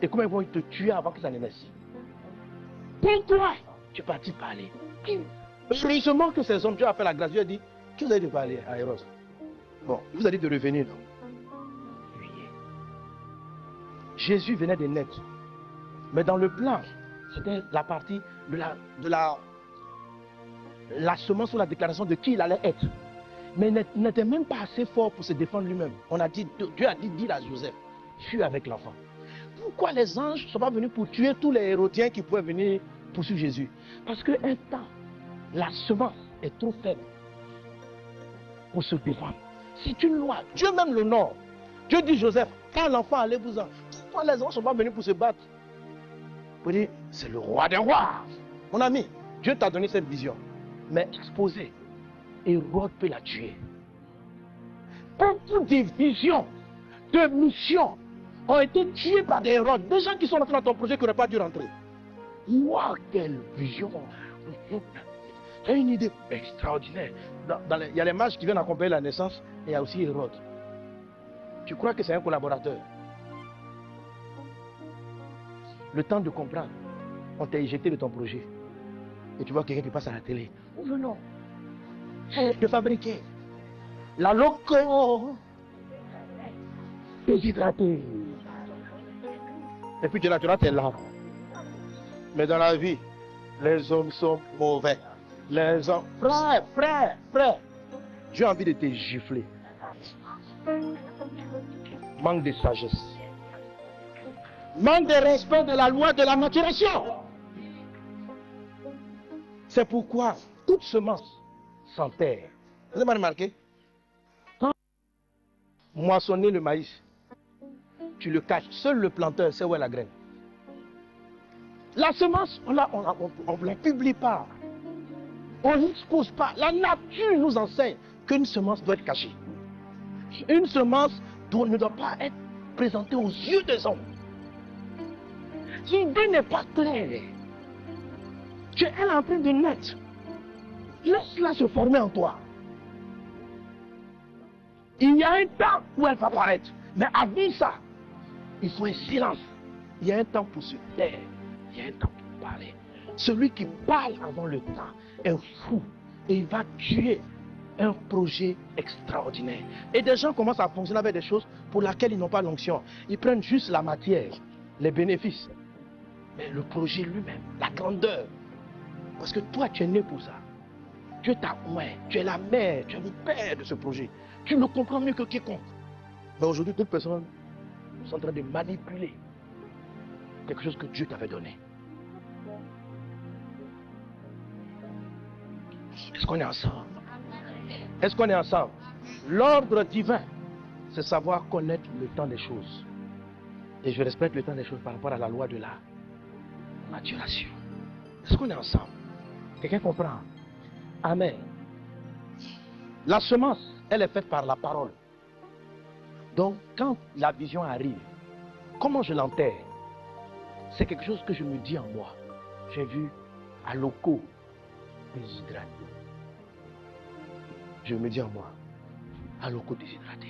Et comment ils vont te tuer avant que ça ne naisse. Pourquoi tu es parti parler? Heureusement que ces hommes, Dieu a fait la grâce. Dieu a dit, qui vous a dit de parler à Hérode? Bon, il vous a dit de revenir, non? Oui. Jésus venait de naître. Mais dans le plan, c'était la partie de la semence ou la déclaration de qui il allait être. Mais il n'était même pas assez fort pour se défendre lui-même. On a dit, Dieu a dit, dis à Joseph, fuis avec l'enfant. Pourquoi les anges ne sont pas venus pour tuer tous les Hérodiens qui pouvaient venir poursuivre Jésus? Parce qu'un temps, la semence est trop faible pour se défendre. C'est une loi. Dieu même l'honore. Dieu dit Joseph, quand l'enfant allez-vous-en. Pourquoi les anges ne sont pas venus pour se battre? Pour dire, c'est le roi des rois. Mon ami, Dieu t'a donné cette vision. Mais exposé, Hérode peut la tuer. Beaucoup de visions, de missions ont été tuées par des Hérodes. Des gens qui sont rentrés dans ton projet qui n'auraient pas dû rentrer. Waouh, quelle vision! C'est une idée extraordinaire. Il y a les mages qui viennent accompagner la naissance et il y a aussi Hérode. Tu crois que c'est un collaborateur? Le temps de comprendre, on t'a éjecté de ton projet. Et tu vois quelqu'un qui passe à la télé. Nous venons de fabriquer la loco déshydratée. Et puis tu là, tes larmes. Mais dans la vie, les hommes sont mauvais. Les hommes... Frère. J'ai envie de te gifler. Manque de sagesse. manque de respect de la loi de la maturation. C'est pourquoi toute semence s'enterre. Vous avez remarqué? Quand moissonner le maïs, tu le caches. Seul le planteur sait où est la graine. La semence, on ne la publie pas. On n'expose pas. La nature nous enseigne qu'une semence doit être cachée. Une semence ne doit pas être présentée aux yeux des hommes. L'idée n'est pas claire. Tu es en train de naître. Laisse-la se former en toi. Il y a un temps où elle va apparaître. Mais avant ça, il faut un silence. Il y a un temps pour se taire. Il y a un temps pour parler. Celui qui parle avant le temps est fou. Et il va tuer un projet extraordinaire. Et des gens commencent à fonctionner avec des choses pour lesquelles ils n'ont pas l'onction. Ils prennent juste la matière, les bénéfices. Mais le projet lui-même, la grandeur. Parce que toi, tu es né pour ça. Dieu t'a oint. Tu es la mère, tu es le père de ce projet. Tu le comprends mieux que quiconque. Mais aujourd'hui, toute personne sont en train de manipuler quelque chose que Dieu t'avait donné. Est-ce qu'on est ensemble? Est-ce qu'on est ensemble? L'ordre divin, c'est savoir connaître le temps des choses. Et je respecte le temps des choses par rapport à la loi de la maturation. Est-ce qu'on est ensemble? Quelqu'un comprend? Amen. La semence, elle est faite par la parole. Donc, quand la vision arrive, comment je l'enterre? C'est quelque chose que je me dis en moi. J'ai vu à locaux déshydraté. Je me dis en moi, à locaux déshydraté.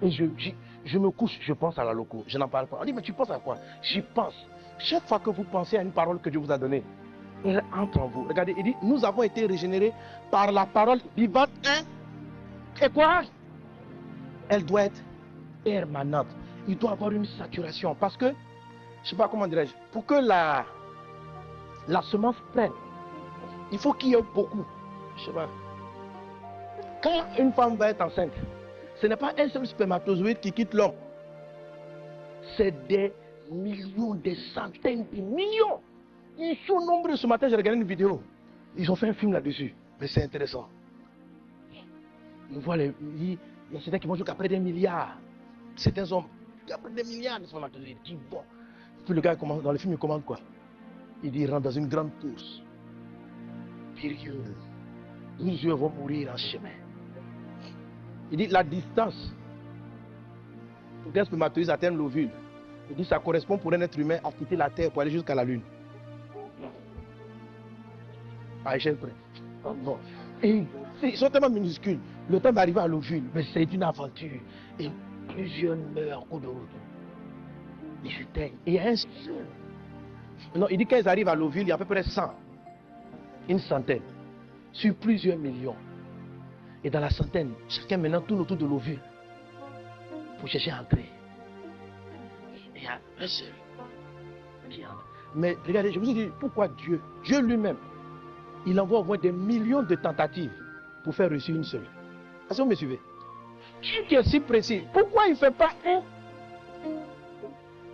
Et je me couche, je pense à la loco. Je n'en parle pas. On dit, mais tu penses à quoi? J'y pense. Chaque fois que vous pensez à une parole que Dieu vous a donnée, elle entre en vous. Regardez, il dit, nous avons été régénérés par la parole vivante. Et quoi? Elle doit être permanente. Il doit avoir une saturation. Parce que, je ne sais pas comment dirais-je, pour que la semence prenne, il faut qu'il y ait beaucoup. Je ne sais pas. Quand une femme va être enceinte, ce n'est pas un seul spermatozoïde qui quitte l'homme. C'est des millions, des centaines de millions. Ils sont nombreux. Ce matin, j'ai regardé une vidéo. Ils ont fait un film là-dessus. Mais c'est intéressant. On voit il y a certains qui vont jusqu'à près des milliards. Certains hommes qui ont près des milliards de spermatozoïdes qui vont. Puis le gars, dans le film, il commande quoi? Il dit, il rentre dans une grande course. Périlleuse. 12 yeux vont mourir en chemin. Il dit la distance pour qu'un spermatozoïde atteigne l'ovule. Il dit ça correspond pour un être humain à quitter la terre pour aller jusqu'à la lune. À échelle près. Bon. Et ils sont tellement minuscules. Le temps d'arriver à l'ovule, mais c'est une aventure. Et plusieurs meurent en cours de route. Ils s'éteignent. Et il y a un seul. Non, il dit qu'ils arrivent à l'ovule, il y a à peu près 100. Une centaine. Sur plusieurs millions. Et dans la centaine, chacun maintenant tourne autour de l'ovule pour chercher à entrer. Et il y a un seul qui entre. Mais regardez, je vous ai dit, pourquoi Dieu lui-même, il envoie au moins des millions de tentatives pour faire réussir une seule. Est-ce que vous me suivez? Dieu qui est si précis, pourquoi il ne fait pas un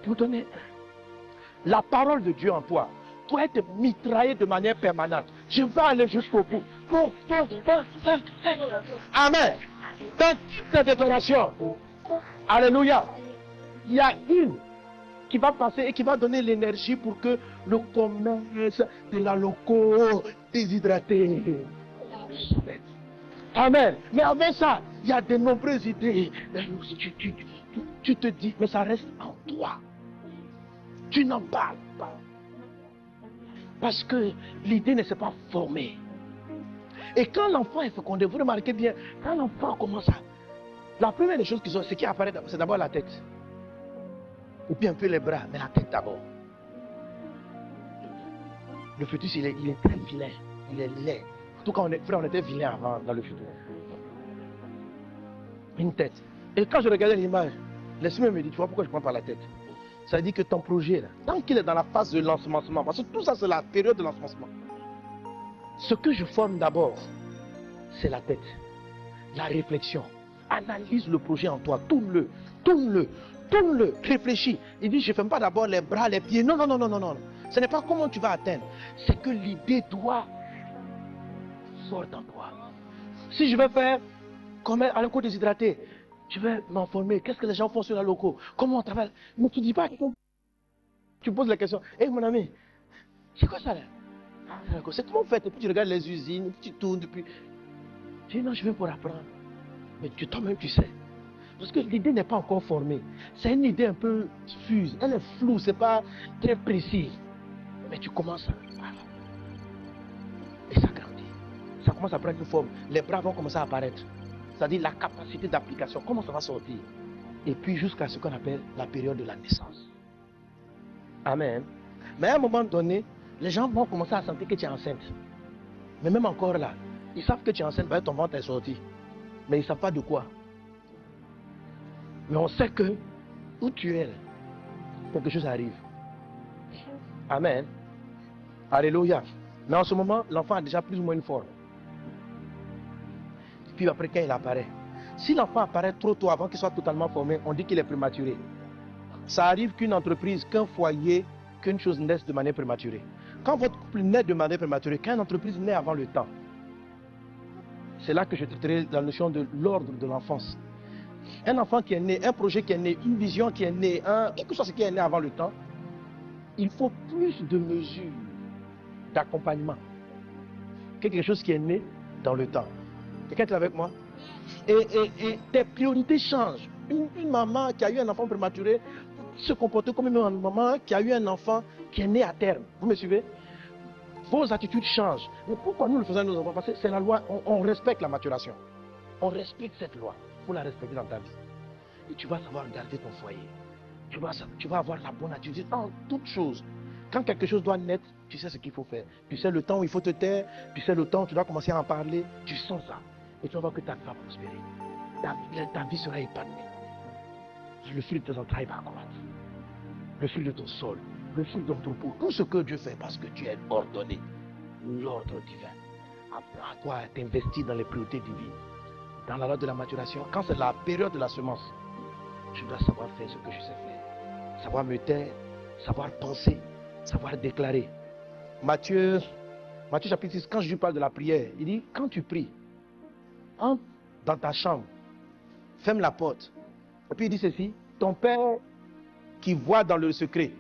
pour donner un? La parole de Dieu en toi doit être mitraillée de manière permanente. Je vais aller jusqu'au bout. Amen. Dans toute cette déclaration, alléluia, il y a une qui va passer et qui va donner l'énergie pour que le commerce de la loco déshydraté. Amen. Mais avec ça, il y a de nombreuses idées. Tu te dis, mais ça reste en toi. Tu n'en parles pas. Parce que l'idée ne s'est pas formée. Et quand l'enfant est fécondé, vous remarquez bien, quand l'enfant commence à... La première des choses qui sont, ce qui apparaît d'abord, c'est d'abord la tête. Et puis un peu les bras, mais la tête d'abord. Le fœtus, il est très vilain. Il est laid. En tout cas, on était vilain avant dans le futur. Une tête. Et quand je regardais l'image, l'esprit me dit, tu vois pourquoi je prends par la tête? Ça dit que ton projet, là, tant qu'il est dans la phase de l'ensemencement, parce que tout ça, c'est la période de l'ensemencement. Ce que je forme d'abord, c'est la tête, la réflexion. Analyse le projet en toi, tourne-le, Tourne-le, réfléchis. Il dit, je ne ferme pas d'abord les bras, les pieds. Non, non, non, non, non, non. Ce n'est pas comment tu vas atteindre. C'est que l'idée doit sortir en toi. Si je vais faire comme un locaux déshydraté, je vais m'informer. Qu'est-ce que les gens font sur la locaux? Comment on travaille? Mais tu ne dis pas. Tu poses la question. Hé, mon ami, c'est quoi ça là? C'est comment on fait? Et puis tu regardes les usines, tu tournes, puis tu dis non, je viens pour apprendre. Mais toi-même, tu sais. Parce que l'idée n'est pas encore formée. C'est une idée un peu fuse. Elle est floue, c'est pas très précis. Mais tu commences à... Et ça grandit. Ça commence à prendre une forme. Les bras vont commencer à apparaître. C'est-à-dire la capacité d'application. Comment ça va sortir? Et puis jusqu'à ce qu'on appelle la période de la naissance. Amen. Mais à un moment donné, les gens vont commencer à sentir que tu es enceinte. Mais même encore là, ils savent que tu es enceinte, ton ventre est sorti. Mais ils ne savent pas de quoi. Mais on sait que où tu es, quelque chose arrive. Amen. Alléluia. Mais en ce moment, l'enfant a déjà plus ou moins une forme. Puis après, quand il apparaît, si l'enfant apparaît trop tôt avant qu'il soit totalement formé, on dit qu'il est prématuré. Ça arrive qu'une entreprise, qu'un foyer, qu'une chose naisse de manière prématurée. Quand votre couple naît de manière prématurée, quand une entreprise naît avant le temps, c'est là que je traiterai la notion de l'ordre de l'enfance. Un enfant qui est né, un projet qui est né, une vision qui est née, quelque chose qui est né avant le temps, il faut plus de mesures d'accompagnement que quelque chose qui est né dans le temps. Quelqu'un est avec moi? Et tes priorités changent. Une maman qui a eu un enfant prématuré se comporte comme une maman qui a eu un enfant qui est né à terme. Vous me suivez? Vos attitudes changent. Mais pourquoi nous le faisons à nos enfants? Parce que c'est la loi, on respecte la maturation. On respecte cette loi. Il faut la respecter dans ta vie. Et tu vas savoir garder ton foyer. Tu vas avoir la bonne attitude en toutes choses. Quand quelque chose doit naître, tu sais ce qu'il faut faire. Tu sais le temps où il faut te taire. Tu sais le temps où tu dois commencer à en parler. Tu sens ça. Et tu vas voir que ta vie va prospérer. Ta vie sera épanouie. Le fruit de tes entrailles va croître. Le fruit de ton sol. Le fruit de ton troupeau. Tout ce que Dieu fait parce que tu es ordonné. L'ordre divin. Apprends à toi à t'investir dans les priorités divines. Dans la loi de la maturation, quand c'est la période de la semence, je dois savoir faire ce que je sais faire. Savoir me taire, savoir penser, savoir déclarer. Matthieu chapitre 6, quand Jésus parle de la prière, il dit, quand tu pries, entre dans ta chambre, ferme la porte. Et puis il dit ceci, ton Père qui voit dans le secret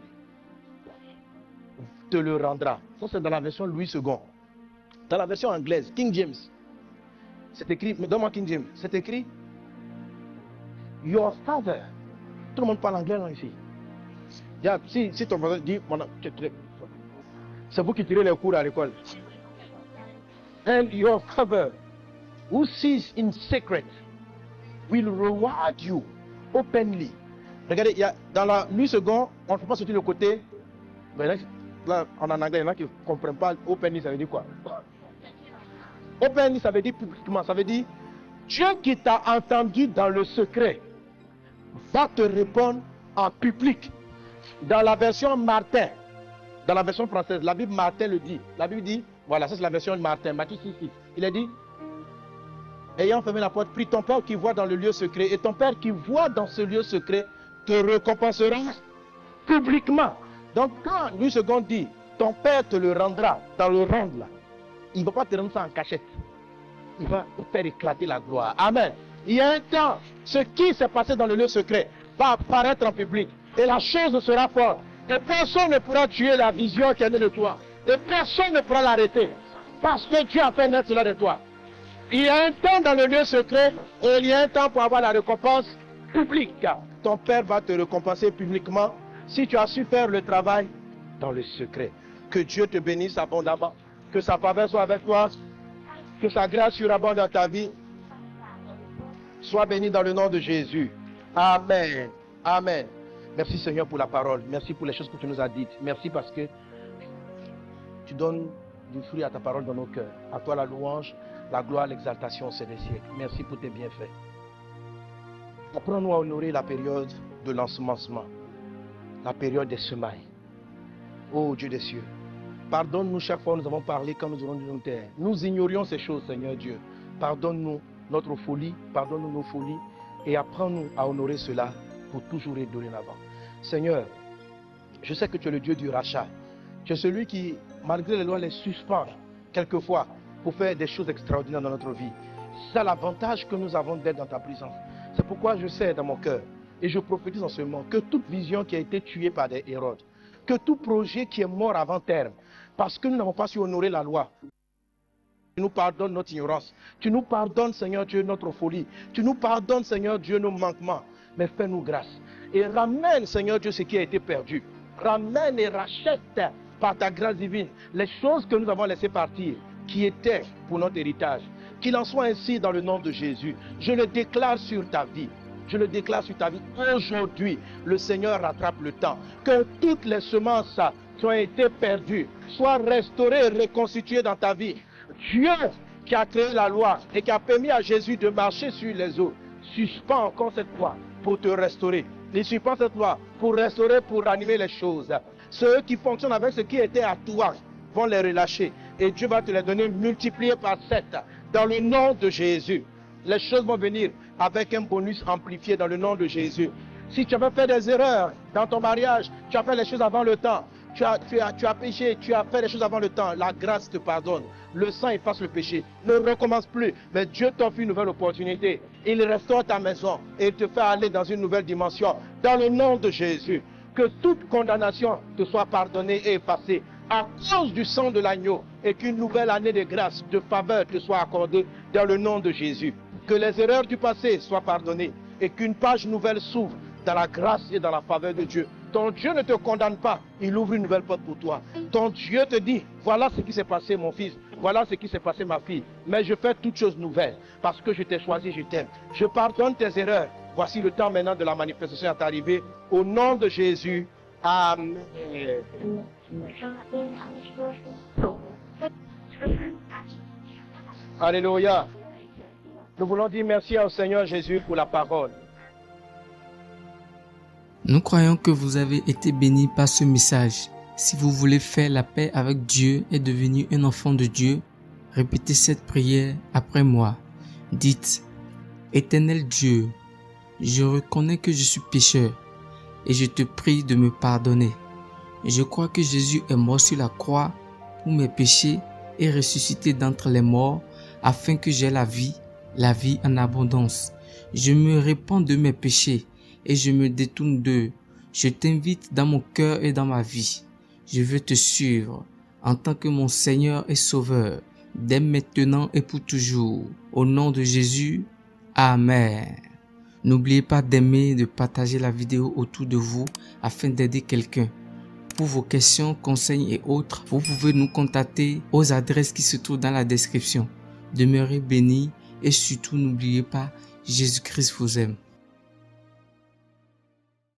te le rendra. Ça c'est dans la version Louis II. Dans la version anglaise, King James, c'est écrit, mais donne-moi King James, c'est écrit, Your Father. Tout le monde parle anglais là ici. Si ton father dit, c'est vous qui tirez les cours à l'école. And your Father, who sees in secret, will reward you openly. Regardez, dans la nuit seconde, on ne peut pas sortir le côté. Mais là, en anglais, il y en a qui ne comprennent pas. Openly, ça veut dire quoi? Openly, ça veut dire publiquement. Ça veut dire, Dieu qui t'a entendu dans le secret va te répondre en public. Dans la version Martin, dans la version française, la Bible Martin le dit. La Bible dit, voilà, ça c'est la version Martin, Matthieu 6. Il a dit, ayant fermé la porte, prie ton Père qui voit dans le lieu secret, et ton Père qui voit dans ce lieu secret te récompensera publiquement. Donc quand lui second dit, ton Père te le rendra dans le rendre là, il ne va pas te rendre ça en cachette. Il va te faire éclater la gloire. Amen. Il y a un temps, ce qui s'est passé dans le lieu secret va apparaître en public. Et la chose sera forte. Et personne ne pourra tuer la vision qui est née de toi. Et personne ne pourra l'arrêter. Parce que Dieu a fait naître cela de toi. Il y a un temps dans le lieu secret et il y a un temps pour avoir la récompense publique. Ton Père va te récompenser publiquement si tu as su faire le travail dans le secret. Que Dieu te bénisse abondamment. Que sa faveur soit avec toi. Que sa grâce surabonde dans ta vie. Sois béni dans le nom de Jésus. Amen. Amen. Merci Seigneur pour la parole. Merci pour les choses que tu nous as dites. Merci parce que tu donnes du fruit à ta parole dans nos cœurs. À toi la louange, la gloire, l'exaltation, c'est des siècles. Merci pour tes bienfaits. Apprends-nous à honorer la période de l'ensemencement, la période des semailles. Ô Dieu des cieux, pardonne-nous chaque fois que nous avons parlé quand nous aurons dû nous taire. Nous ignorions ces choses, Seigneur Dieu. Pardonne-nous notre folie, pardonne-nous nos folies et apprends-nous à honorer cela pour toujours et dorénavant. Seigneur, je sais que tu es le Dieu du rachat. Tu es celui qui, malgré les lois, les suspend quelquefois pour faire des choses extraordinaires dans notre vie. C'est l'avantage que nous avons d'être dans ta présence. C'est pourquoi je sais dans mon cœur, et je prophétise en ce moment, que toute vision qui a été tuée par des Hérodes, que tout projet qui est mort avant terme, parce que nous n'avons pas su honorer la loi, tu nous pardonnes notre ignorance. Tu nous pardonnes, Seigneur Dieu, notre folie. Tu nous pardonnes, Seigneur Dieu, nos manquements. Mais fais-nous grâce. Et ramène, Seigneur Dieu, ce qui a été perdu. Ramène et rachète par ta grâce divine les choses que nous avons laissées partir, qui étaient pour notre héritage. Qu'il en soit ainsi dans le nom de Jésus. Je le déclare sur ta vie. Je le déclare sur ta vie. Aujourd'hui, le Seigneur rattrape le temps. Que toutes les semences qui ont été perdues soient restaurées et reconstituées dans ta vie. Dieu qui a créé la loi et qui a permis à Jésus de marcher sur les eaux, suspend encore cette loi pour te restaurer. Il suspend cette loi pour restaurer, pour ranimer les choses. Ceux qui fonctionnent avec ce qui était à toi vont les relâcher. Et Dieu va te les donner multipliés par 7. Dans le nom de Jésus, les choses vont venir avec un bonus amplifié dans le nom de Jésus. Si tu avais fait des erreurs dans ton mariage, tu as fait les choses avant le temps. Tu as péché, tu as fait les choses avant le temps. La grâce te pardonne. Le sang efface le péché. Ne recommence plus. Mais Dieu t'offre une nouvelle opportunité. Il restaure ta maison et il te fait aller dans une nouvelle dimension. Dans le nom de Jésus, que toute condamnation te soit pardonnée et effacée à cause du sang de l'agneau et qu'une nouvelle année de grâce, de faveur te soit accordée dans le nom de Jésus. Que les erreurs du passé soient pardonnées et qu'une page nouvelle s'ouvre dans la grâce et dans la faveur de Dieu. Ton Dieu ne te condamne pas, il ouvre une nouvelle porte pour toi. Ton Dieu te dit, voilà ce qui s'est passé mon fils, voilà ce qui s'est passé ma fille. Mais je fais toutes choses nouvelles parce que je t'ai choisi, je t'aime. Je pardonne tes erreurs. Voici le temps maintenant de la manifestation est arrivé. Au nom de Jésus, Amen. Alléluia. Nous voulons dire merci au Seigneur Jésus pour la parole. Nous croyons que vous avez été bénis par ce message. Si vous voulez faire la paix avec Dieu et devenir un enfant de Dieu, répétez cette prière après moi. Dites, Éternel Dieu, je reconnais que je suis pécheur et je te prie de me pardonner. Je crois que Jésus est mort sur la croix pour mes péchés et ressuscité d'entre les morts afin que j'aie la vie en abondance. Je me répands de mes péchés et je me détourne d'eux. Je t'invite dans mon cœur et dans ma vie. Je veux te suivre en tant que mon Seigneur et Sauveur, dès maintenant et pour toujours. Au nom de Jésus, Amen. N'oubliez pas d'aimer et de partager la vidéo autour de vous afin d'aider quelqu'un. Pour vos questions, conseils et autres, vous pouvez nous contacter aux adresses qui se trouvent dans la description. Demeurez bénis et surtout n'oubliez pas, Jésus-Christ vous aime.